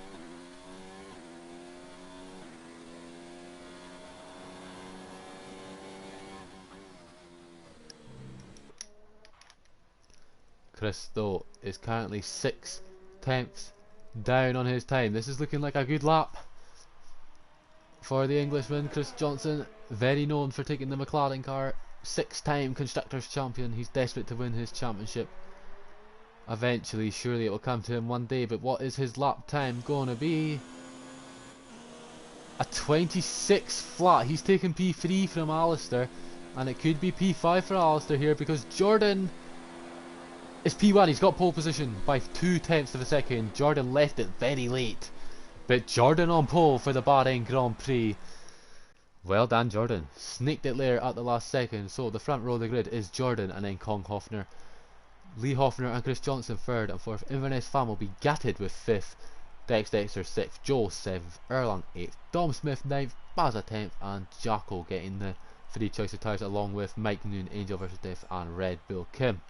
Chris though is currently 6 tenths down on his time. This is looking like a good lap for the Englishman. Chris Johnson, very known for taking the McLaren car, 6-time Constructors Champion. He's desperate to win his championship eventually. Surely it will come to him one day. But what is his lap time going to be? A 26 flat. He's taken P3 from Alistair, and it could be P5 for Alistair here, because Jordan is P1. He's got pole position by 2 tenths of a second. Jordan left it very late, but Jordan on pole for the Bahrain Grand Prix. Well done, Jordan. Sneaked it there at the last second. So the front row of the grid is Jordan and then Kong Hofner. Lee Hofner and Chris Johnson 3rd and 4th. Inverness Fan will be gutted with 5th. Dexter 6th. Joe 7th. Erlang 8th. Dom Smith 9th. Baza 10th. And Jacko getting the free choice of tyres, along with Mike Noon, Angel vs Death and Red Bull Kim.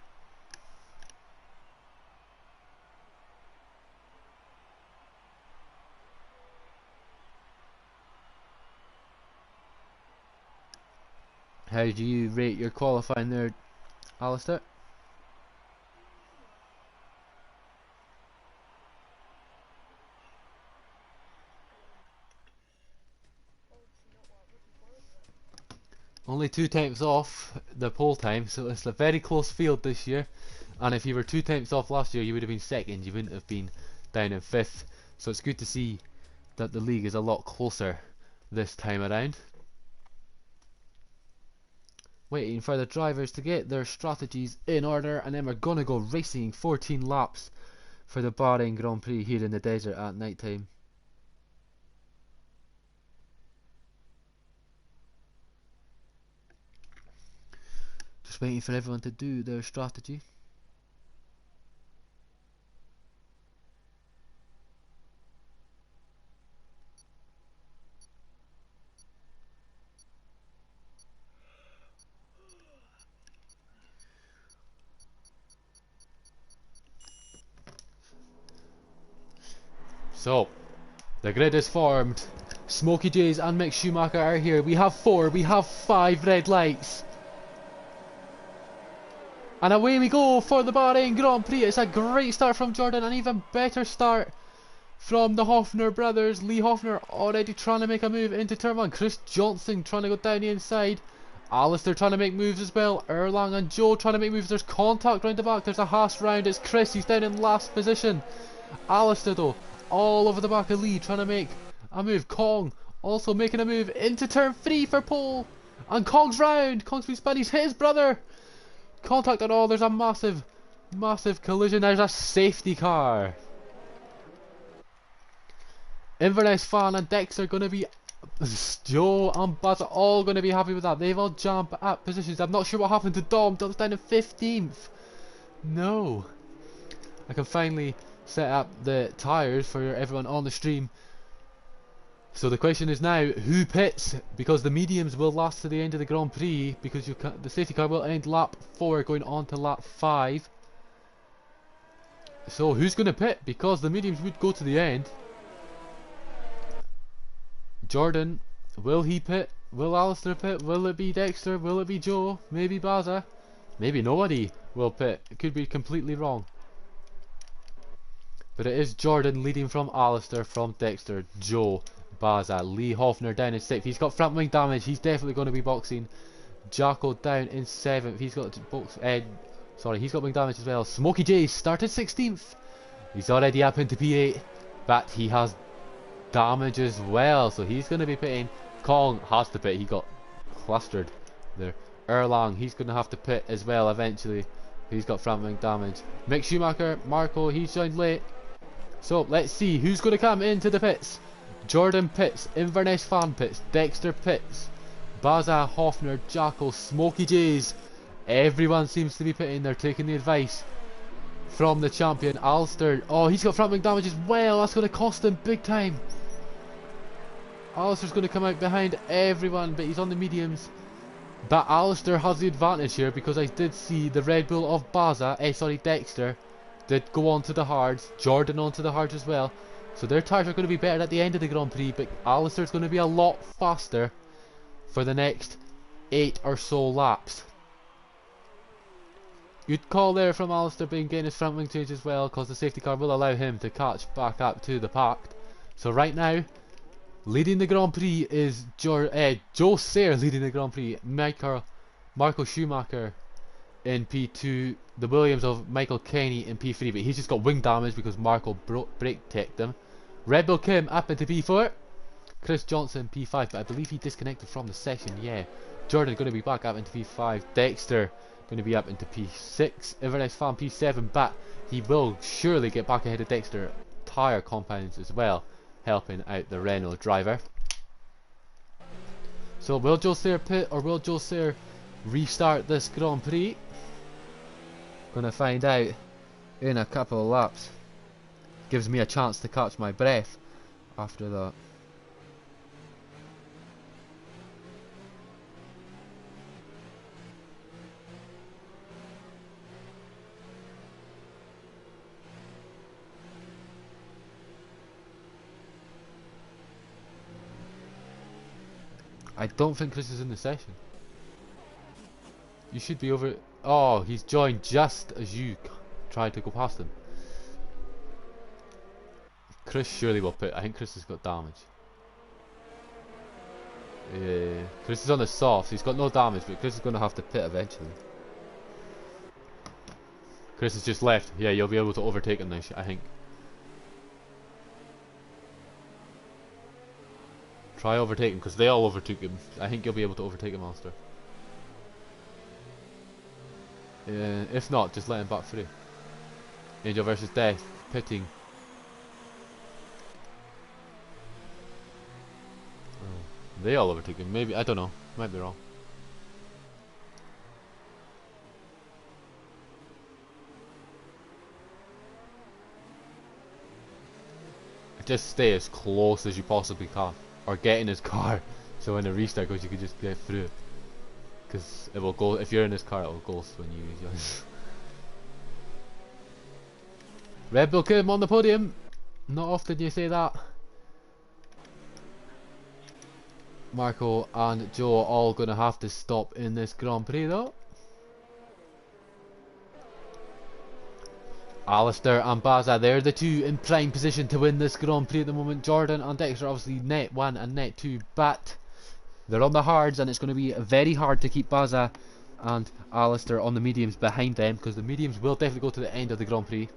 How do you rate your qualifying there, Alistair? Only 2 tenths off the pole time, so it's a very close field this year. And if you were 2 tenths off last year, you would have been second. You wouldn't have been down in fifth. So it's good to see that the league is a lot closer this time around. Waiting for the drivers to get their strategies in order, and then we're gonna go racing 14 laps for the Bahrain Grand Prix here in the desert at night time. Just waiting for everyone to do their strategy. So, the grid is formed. Smokey J's and Mick Schumacher are here. We have 5 red lights. And away we go for the Bahrain Grand Prix. It's a great start from Jordan, an even better start from the Hofner brothers. Lee Hofner already trying to make a move into turn 1. Chris Johnson trying to go down the inside. Alistair trying to make moves as well. Erlang and Joe trying to make moves. There's contact round the back. There's a Haas round. It's Chris. He's down in last position. Alistair though, all over the back of Lee trying to make a move. Kong also making a move into turn 3 for pole. And Kong's round. Kong's been spun. He's hit his brother. Contact at all. There's a massive collision. There's a safety car. Inverness Fan and Dex are going to be, Joe and Buzz are all going to be happy with that. They've all jumped at positions. I'm not sure what happened to Dom. Dom's down in 15th. No. I can finally set up the tyres for everyone on the stream. So the question is now, who pits? Because the mediums will last to the end of the Grand Prix, because the safety car will end lap 4 going on to lap 5. So who's going to pit? Because the mediums would go to the end. Jordan, will he pit? Will Alistair pit? Will it be Dexter? Will it be Joe? Maybe Baza? Maybe nobody will pit. It could be completely wrong. But it is Jordan leading from Alistair, from Dexter, Joe, Baza, Lee Hofner down in 6th. He's got front wing damage. He's definitely going to be boxing. Jacko down in 7th. He's got he's got wing damage as well. Smokey J started 16th. He's already up into P8, but he has damage as well, so he's going to be pitting. Kong has to pit. He got clustered there. Erlang, he's going to have to pit as well eventually. He's got front wing damage. Mick Schumacher, Marco, he's joined late. So let's see who's going to come into the pits. Jordan pits, Inverness Fan pits, Dexter pits, Baza, Hofner, Jacko, Smokey J's. Everyone seems to be pitting. They're taking the advice from the champion. Alistair, oh, he's got front wing damage as well. That's going to cost him big time. Alistair's going to come out behind everyone, but he's on the mediums. But Alistair has the advantage here, because I did see the Red Bull of Dexter did go on to the hards. Jordan onto the hards as well. So their tyres are going to be better at the end of the Grand Prix, but Alistair's going to be a lot faster for the next 8 or so laps. Good call there from Alistair being getting his front wing change as well, because the safety car will allow him to catch back up to the pack. So right now, leading the Grand Prix is Joe Sayre leading the Grand Prix. Marco Schumacher in P2. The Williams of Michael Kenny in P3, but he's just got wing damage because Marco brake teched him. Red Bull Kim up into P4. Chris Johnson P5, but I believe he disconnected from the session. Yeah. Jordan going to be back up into P5. Dexter going to be up into P6. Inverness Fan P7, but he will surely get back ahead of Dexter. Tyre compounds as well, helping out the Renault driver. So will Joe Sayre pit, or will Joe Sayre restart this Grand Prix? Gonna find out in a couple of laps. Gives me a chance to catch my breath after that. I don't think Chris is in the session. You should be over. Oh, he's joined just as you tried to go past him. Chris surely will pit. I think Chris has got damage. Yeah, Chris is on the soft. He's got no damage, but Chris is going to have to pit eventually. Chris has just left. Yeah, you'll be able to overtake him now, I think. Try overtaking, because they all overtook him. I think you'll be able to overtake him, Alistair. If not, just let him back through. Angel versus Death, pitting. Oh, they all overtook him. Maybe, I don't know. Might be wrong. Just stay as close as you possibly can, or get in his car, so when the restart goes you can just get through it. Because it will go, if you're in his car it will ghost when you use yours. Red Bull Kim on the podium. Not often you say that. Marco and Joe are all going to have to stop in this Grand Prix though. Alistair and Baza, they're the two in prime position to win this Grand Prix at the moment. Jordan and Dexter obviously net 1 and net 2, but they're on the hards and it's going to be very hard to keep Baza and Alistair on the mediums behind them, because the mediums will definitely go to the end of the Grand Prix.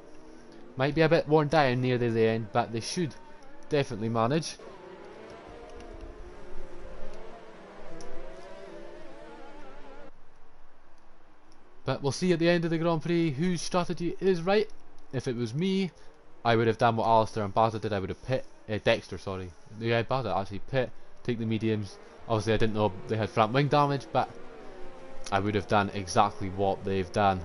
Might be a bit worn down near the end, but they should definitely manage. But we'll see at the end of the Grand Prix whose strategy is right. If it was me, I would have done what Alistair and Baza did. I would have pit, Dexter, sorry. Yeah, Baza actually pit, take the mediums. Obviously I didn't know they had front wing damage, but I would have done exactly what they've done.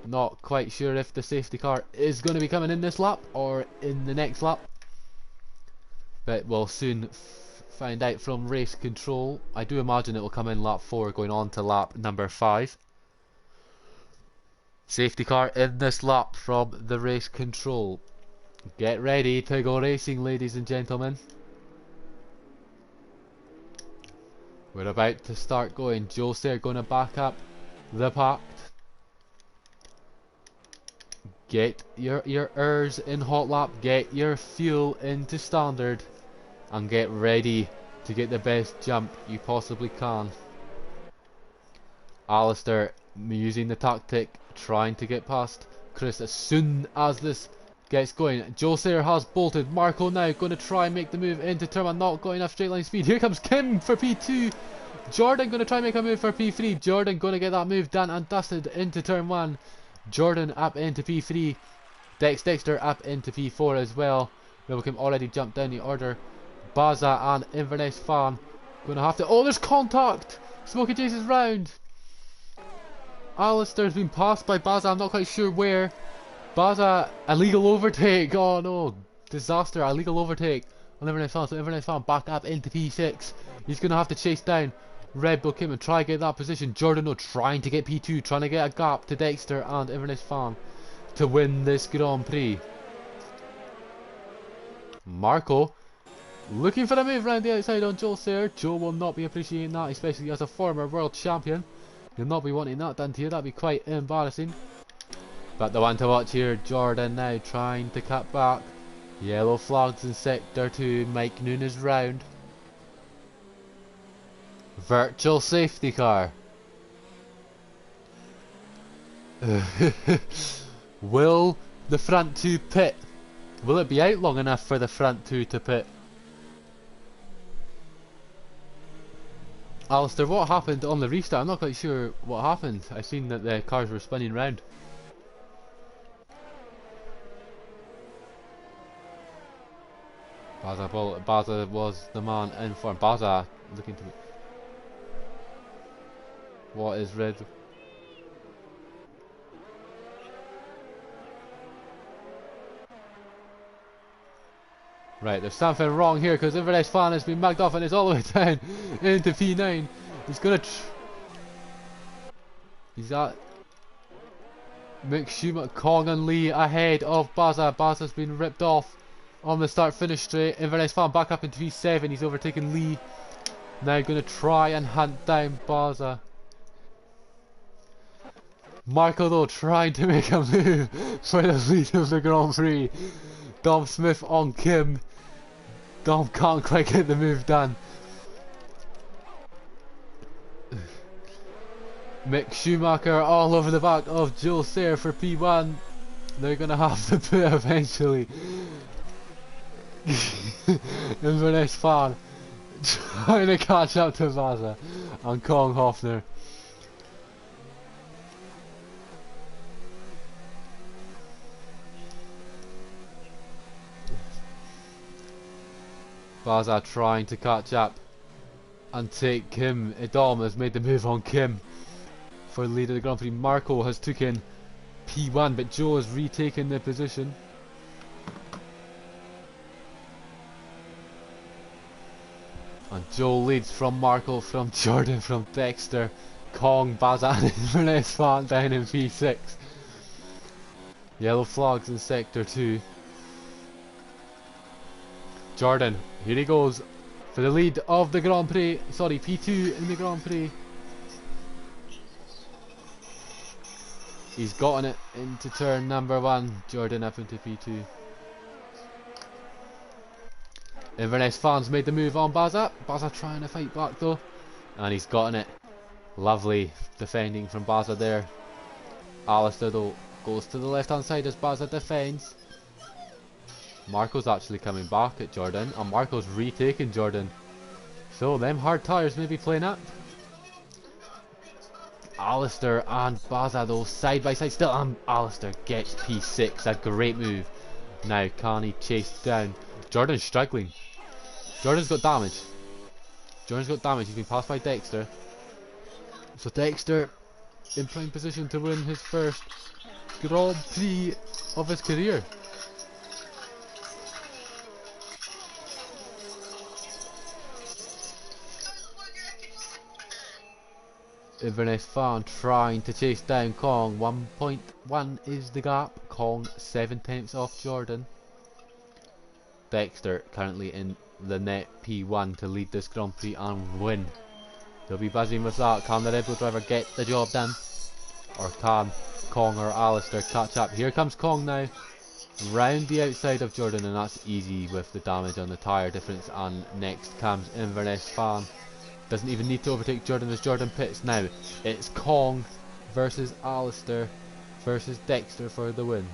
Not quite sure if the safety car is going to be coming in this lap or in the next lap, but we'll soon find out from race control. I do imagine it will come in lap 4 going on to lap number 5. Safety car in this lap from the race control. Get ready to go racing, ladies and gentlemen. We're about to start going. Joe Sayre going to back up the pack. Get your ERS in hot lap, get your fuel into standard, and get ready to get the best jump you possibly can. Alistair using the tactic, trying to get past Chris as soon as this gets going. Joe Sayre has bolted. Marco now going to try and make the move into turn 1, not got enough straight line speed. Here comes Kim for P2. Jordan going to try and make a move for P3. Jordan going to get that move done and dusted into turn 1. Jordan up into P3. Dexter up into P4 as well. Kim already jumped down the order. Baza and Inverness Fan going to have to... Oh, there's contact! Smokey chases round. Alistair's been passed by Baza, I'm not quite sure where. Baza, illegal overtake. Oh no, disaster, illegal overtake on Inverness Fan. So Inverness Fan back up into P6. He's going to have to chase down Red Bull Kim and try and get that position. Jordan trying to get P2, trying to get a gap to Dexter and Inverness Fan to win this Grand Prix. Marco looking for a move round the outside on Joe Sayre. Joe will not be appreciating that, especially as a former world champion. You'll not be wanting that done to you, that'd be quite embarrassing. But the one to watch here, Jordan now trying to cut back. Yellow flags in sector 2, Mike Nunes round. Virtual safety car. Will the front 2 pit? Will it be out long enough for the front 2 to pit? Alistair, what happened on the restart? I'm not quite sure what happened. I seen that the cars were spinning round. Baza was the man in for Baza looking to... What is red? Right, there's something wrong here because Inverness Fan has been mugged off and it's all the way down into P9. He's gonna he's got McSchumacher, Kong and Lee ahead of Baza. Baza's been ripped off on the start finish straight. Inverness Fan back up into P7. He's overtaken Lee. Now gonna try and hunt down Baza. Marco though trying to make a move for the lead of the Grand Prix. Dom Smith on Kim. Dom can't quite get the move done. Mick Schumacher all over the back of Joel Sayre for P1. They're gonna have to put eventually. Inverness Fan trying to catch up to Vaza and Kong Hofner. Vaza trying to catch up and take Kim. Dom has made the move on Kim for the lead of the Grand Prix. Marco has taken P1, but Joe has retaken the position. And Joe leads from Marco, from Jordan, from Dexter, Kong, Baza and Inverness Fan down in P6. Yellow flags in Sector 2. Jordan, here he goes for the lead of the Grand Prix. Sorry, P2 in the Grand Prix. He's gotten it into turn number 1. Jordan up into P2. Inverness Fans made the move on Baza. Baza trying to fight back though. And he's gotten it. Lovely defending from Baza there. Alistair though goes to the left hand side as Baza defends. Marco's actually coming back at Jordan. And Marco's retaking Jordan. So them hard tyres may be playing up. Alistair and Baza though side by side still. And Alistair gets P6. A great move. Now can he chase down? Jordan's struggling. Jordan's got damage. He's been passed by Dexter. So Dexter in prime position to win his first Grand Prix of his career. Inverness Fan trying to chase down Kong. 1.1 is the gap. Kong 7 tenths off Jordan. Dexter currently in the net P1 to lead this Grand Prix and win. They'll be buzzing with that. Can the Red Bull driver get the job done? Or can Kong or Alistair catch up? Here comes Kong now. Round the outside of Jordan, and that's easy with the damage on the tyre difference. And next comes Inverness Fan. Doesn't even need to overtake Jordan as Jordan pits now. It's Kong versus Alistair versus Dexter for the win.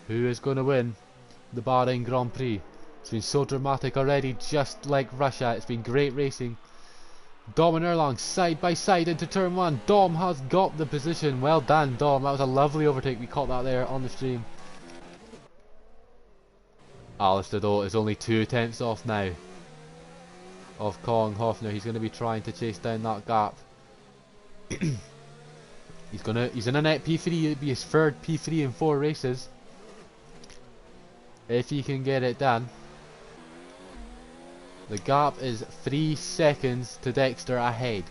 Who is going to win the Bahrain Grand Prix? It's been so dramatic already, just like Russia. It's been great racing. Dom and Erlang side by side into turn 1. Dom has got the position. Well done, Dom. That was a lovely overtake. We caught that there on the stream. Alistair though is only 2 tenths off now of Kong Hofner. He's going to be trying to chase down that gap. He's in a net P3. It'll be his third P3 in 4 races. If he can get it done. The gap is 3 seconds to Dexter ahead.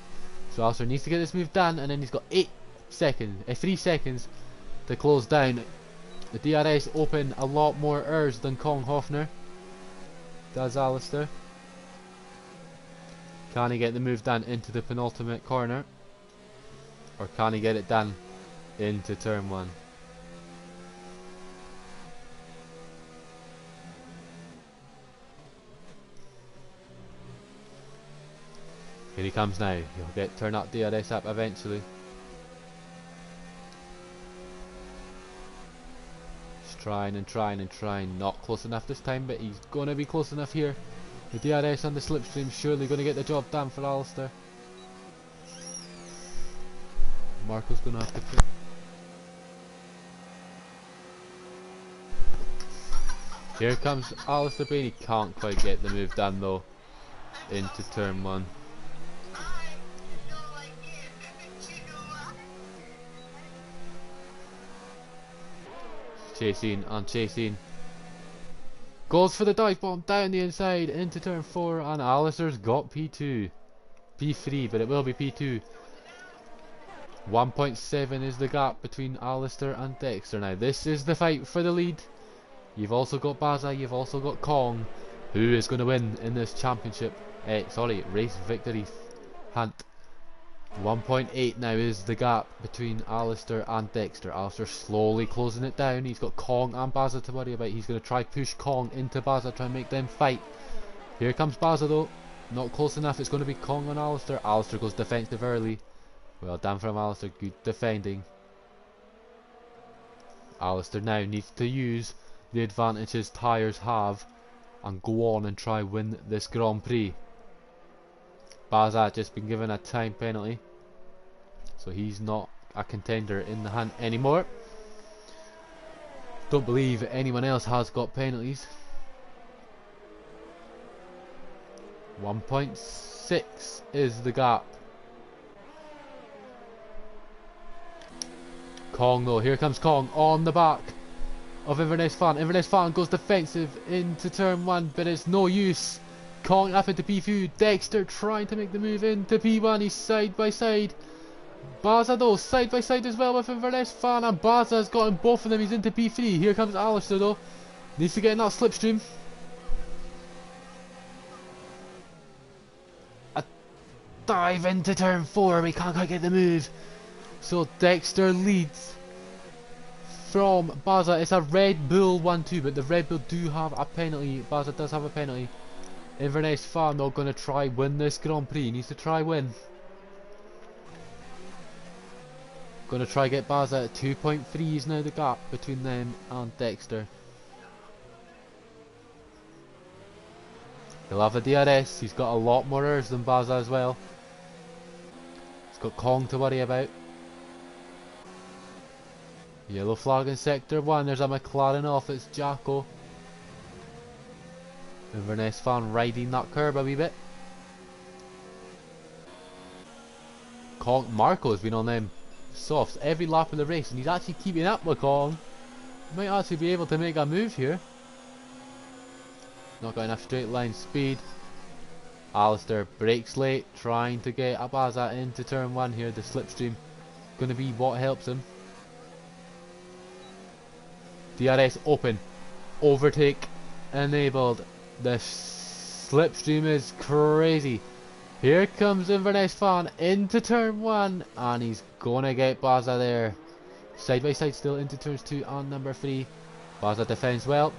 So Alistair needs to get this move done, and then he's got 3 seconds to close down. The DRS open a lot more errs than Kong Hofner. Does Alistair. Can he get the move done into the penultimate corner? Or can he get it done into turn 1? Here he comes now. He'll turn that DRS up eventually. Just trying. Not close enough this time, but he's going to be close enough here. The DRS and the slipstream surely going to get the job done for Alistair. Marco's going to have to put. Here comes Alistair Bain. He can't quite get the move done though into turn 1. Chasing. Goes for the dive bomb down the inside into turn 4, and Alistair's got P2. P3, but it will be P2. 1.7 is the gap between Alistair and Dexter now. This is the fight for the lead. You've also got Baza, you've also got Kong. Who is going to win in this championship? Race victory hunt. 1.8 now is the gap between Alistair and Dexter. Alistair slowly closing it down. He's got Kong and Baza to worry about. He's going to try push Kong into Baza, try and make them fight. Here comes Baza though. Not close enough. It's going to be Kong on Alistair. Alistair goes defensive early. Well done from Alistair. Good defending. Alistair now needs to use the advantage his tyres have and go on and try win this Grand Prix. Baza just been given a time penalty, so he's not a contender in the hunt anymore. Don't believe anyone else has got penalties. 1.6 is the gap. Kong though, here comes Kong on the back of Inverness Fan. Inverness Fan goes defensive into turn 1, but it's no use. Kong up into P2. Dexter trying to make the move into P1. He's side by side. Baza though, side by side as well with Inverness Fan, and Baza's gotten both of them. He's into P3. Here comes Alistair though. Needs to get in that slipstream. A dive into turn 4. We can't quite get the move. So Dexter leads from Baza. It's a Red Bull 1-2, but the Red Bull do have a penalty. Baza does have a penalty. Inverness Fan not going to try win this Grand Prix. He needs to try win. Going to try get Baza at 2.3 is now the gap between them and Dexter. He'll have a DRS. He's got a lot more errors than Baza as well. He's got Kong to worry about. Yellow flag in sector 1. There's a McLaren off. It's Jacko. Inverness Fan riding that curb a wee bit. Kong, Marco has been on them softs every lap of the race, and he's actually keeping up with Kong. Might actually be able to make a move here. Not got enough straight line speed. Alistair brakes late, trying to get Baza into turn 1 here. The slipstream going to be what helps him. DRS open. Overtake enabled. The slipstream is crazy. Here comes Inverness Fan into turn 1, and he's gonna get Baza there. Side by side still into turns 2 and number 3. Baza defends well.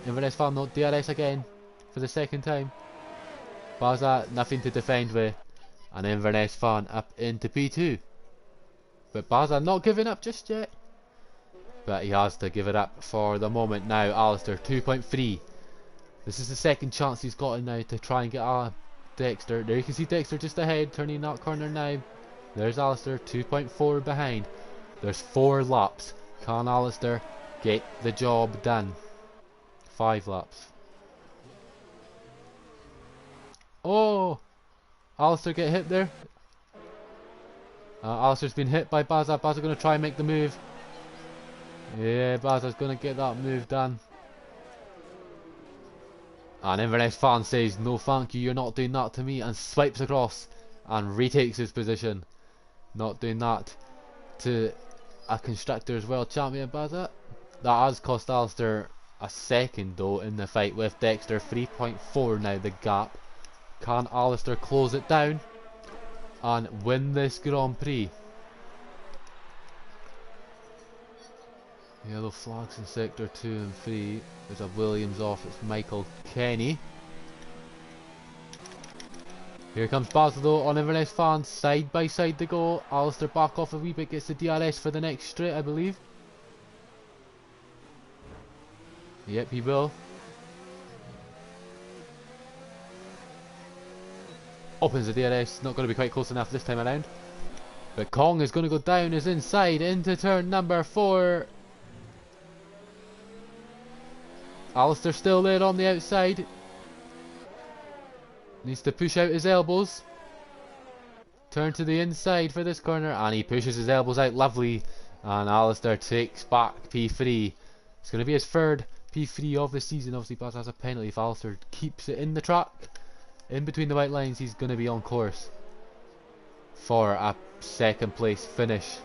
Inverness Fan no DRS again for the second time. Baza nothing to defend with, and Inverness Fan up into P2. But Baza not giving up just yet. But he has to give it up for the moment now. Alistair 2.3. This is the second chance he's gotten now to try and get Dexter. There you can see Dexter just ahead, turning that corner now. There's Alistair 2.4 behind. There's 4 laps. Can Alistair get the job done? 5 laps. Oh! Alistair get hit there. Alistair's been hit by Baza. Baza going to try and make the move. Yeah, Baza's going to get that move done. And Inverness Fan says, no thank you, you're not doing that to me, and swipes across and retakes his position. Not doing that to a Constructors World Champion Baza. That has cost Alistair a second though in the fight with Dexter. 3.4 now the gap. Can Alistair close it down and win this Grand Prix? Yellow flags in sector 2 and 3. There's a Williams off, it's Michael Kenny. Here comes Basil though on Inverness Fan, side by side they go. Alistair back off a wee bit, gets the DRS for the next straight I believe. Yep, he will. Opens the DRS, not going to be quite close enough this time around. But Kong is going to go down his inside into turn number 4. Alistair still there on the outside. Needs to push out his elbows. Turn to the inside for this corner, and he pushes his elbows out. Lovely. And Alistair takes back P3. It's going to be his third P3 of the season. Obviously Baz has a penalty. If Alistair keeps it in the track, in between the white lines, he's going to be on course for a second place finish.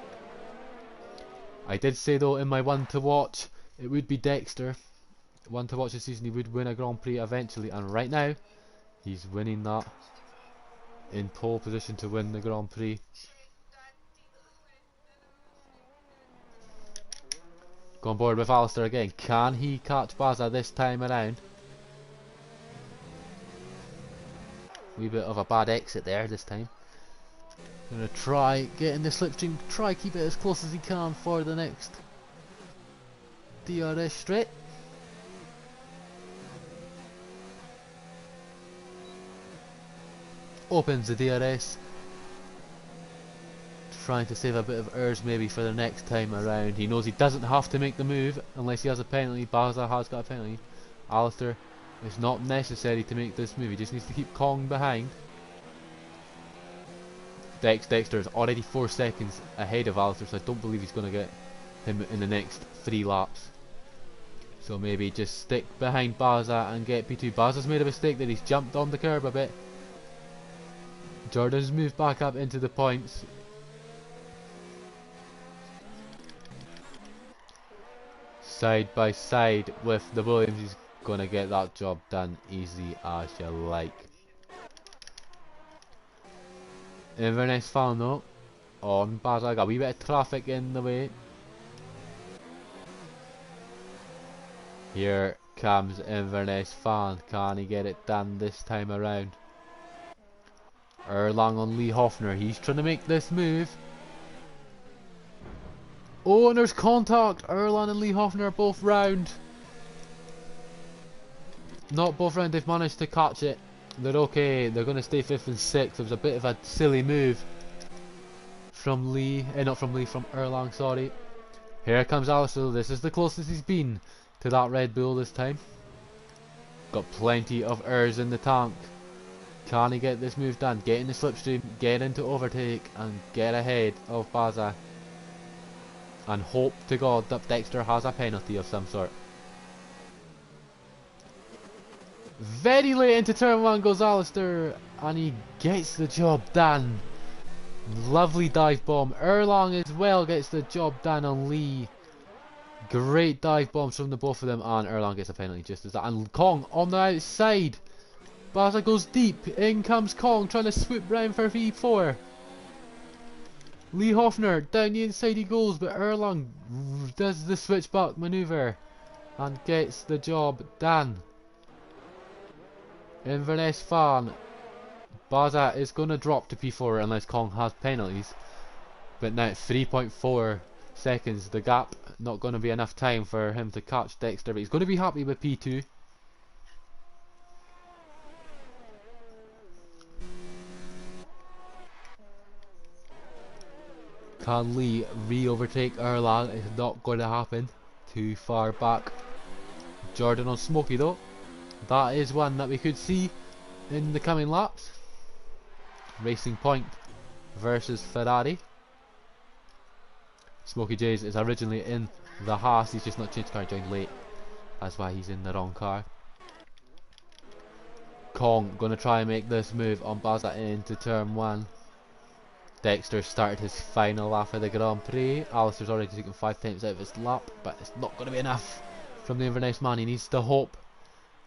I did say though in my one to watch it would be Dexter. One to watch this season, he would win a Grand Prix eventually, and right now he's winning that in pole position to win the Grand Prix. Go on board with Alistair again. Can he catch Baza this time around? Wee bit of a bad exit there this time. Gonna try getting the slipstream, try keep it as close as he can for the next DRS straight. Opens the DRS. Trying to save a bit of ERS maybe for the next time around. He knows he doesn't have to make the move unless he has a penalty. Baza has got a penalty. Alistair, it's not necessary to make this move. He just needs to keep Kong behind. Dexter is already 4 seconds ahead of Alistair, so I don't believe he's going to get him in the next 3 laps. So maybe just stick behind Baza and get P2. Baza's made a mistake that he's jumped on the curb a bit. Jordan's moved back up into the points. Side by side with the Williams, he's going to get that job done easy as you like. Inverness fan though, on Baza, got a wee bit of traffic in the way. Here comes Inverness fan, can he get it done this time around? Erlang on Lee Hoffner, he's trying to make this move. Oh, and there's contact, Erlang and Lee Hoffner are both round. Not both round, they've managed to catch it. They're okay, they're going to stay 5th and 6th. It was a bit of a silly move from Lee, not from Lee, from Erlang, sorry. Here comes Alistair, this is the closest he's been to that Red Bull this time. Got plenty of ERS in the tank. Can he get this move done? Get in the slipstream, get into overtake and get ahead of Baza. And hope to God that Dexter has a penalty of some sort. Very late into turn 1 goes Alistair, and he gets the job done. Lovely dive bomb. Erlang as well gets the job done on Lee. Great dive bombs from the both of them, and Erlang gets a penalty just as that. And Kong on the outside. Baza goes deep. In comes Kong trying to swoop round for V4. Lee Hoffner down the inside he goes, but Erlang does the switchback manoeuvre and gets the job done. Inverness fan. Baza is going to drop to P4 unless Kong has penalties. But now at 3.4 seconds, the gap not going to be enough time for him to catch Dexter, but he's going to be happy with P2. Can Lee re-overtake Erlang? It's not going to happen. Too far back. Jordan on Smokey though. That is one that we could see in the coming laps. Racing Point versus Ferrari. Smokey J's is originally in the Haas, he's just not changed car, joined late. That's why he's in the wrong car. Kong gonna try and make this move on Baza into turn 1. Dexter started his final lap of the Grand Prix. Alistair's already taken 5 times out of his lap, but it's not going to be enough from the Inverness man. He needs to hope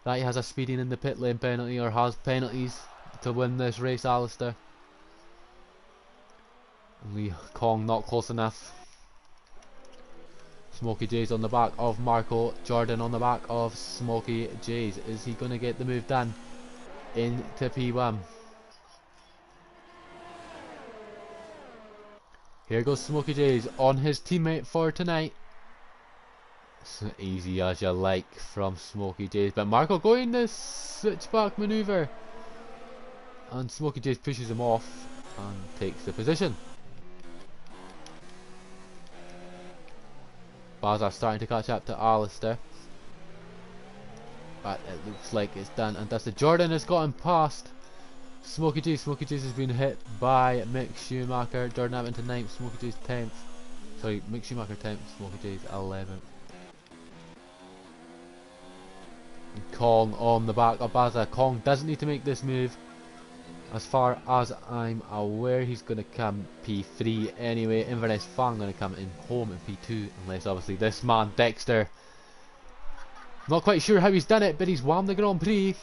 that he has a speeding in the pit lane penalty or has penalties to win this race, Alistair. Lee Kong not close enough. Smokey J's on the back of Marco. Jordan on the back of Smokey J's. Is he going to get the move done into P1? Here goes Smokey J's on his teammate for tonight. So easy as you like from Smokey J's, but Marco going the switchback manoeuvre, and Smokey J's pushes him off and takes the position. Baza starting to catch up to Alistair, but it looks like it's done and dusted. Jordan has gotten past Smokey J's. Smokey J's has been hit by Mick Schumacher. Jordan Abbott to 9th, Smokey J's 10th. Sorry, Mick Schumacher 10th, Smokey J's 11th. And Kong on the back of Baza. Kong doesn't need to make this move. As far as I'm aware, he's going to come P3 anyway. Inverness Fang going to come in home in P2, unless obviously this man, Dexter. Not quite sure how he's done it, but he's won the Grand Prix.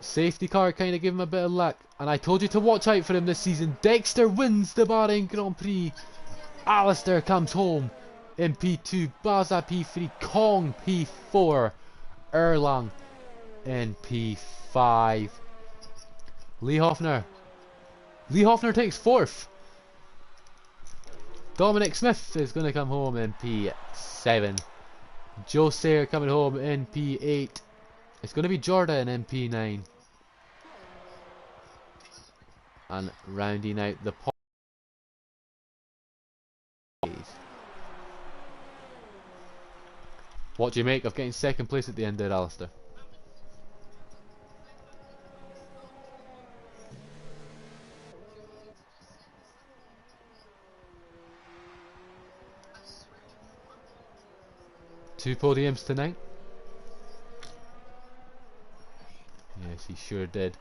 Safety car kind of gave him a bit of luck, and I told you to watch out for him this season. Dexter wins the Bahrain Grand Prix. Alistair comes home in P2, Baza P3, Kong P4, Erlang in P5. Lee Hoffner takes 4th. Dominic Smith is going to come home in P7. Joe Sayer coming home in P8. It's going to be Jordan in P9. And rounding out the points. What do you make of getting 2nd place at the end there, Alistair? Two podiums tonight? Yes, he sure did.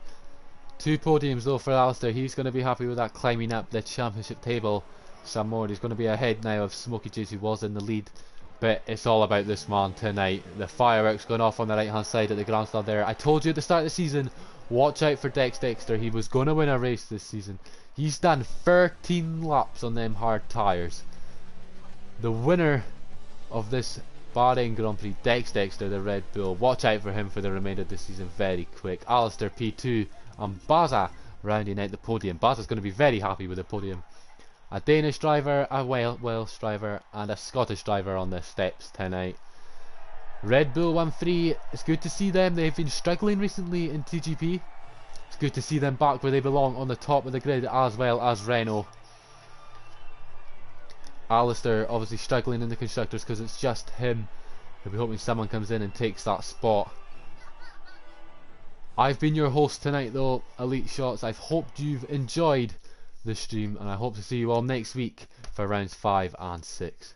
2 podiums though for Alistair. He's going to be happy with that, climbing up the championship table some more. He's going to be ahead now of Smokey Juice, who was in the lead. But it's all about this man tonight. The fireworks going off on the right hand side at the grandstand there. I told you at the start of the season, watch out for Dex Dexter. He was going to win a race this season. He's done 13 laps on them hard tyres. The winner of this Bahrain Grand Prix, Dex Dexter, the Red Bull. Watch out for him for the remainder of the season. Very quick. Alistair P2 and Baza rounding out the podium. Baza's going to be very happy with the podium. A Danish driver, a Welsh driver, and a Scottish driver on the steps tonight. Red Bull 1-3. It's good to see them. They've been struggling recently in TGP. It's good to see them back where they belong, on the top of the grid, as well as Renault. Alistair obviously struggling in the constructors because it's just him. He'll be hoping someone comes in and takes that spot. I've been your host tonight though, Elite Shots. I've hoped you've enjoyed the stream, and I hope to see you all next week for rounds 5 and 6.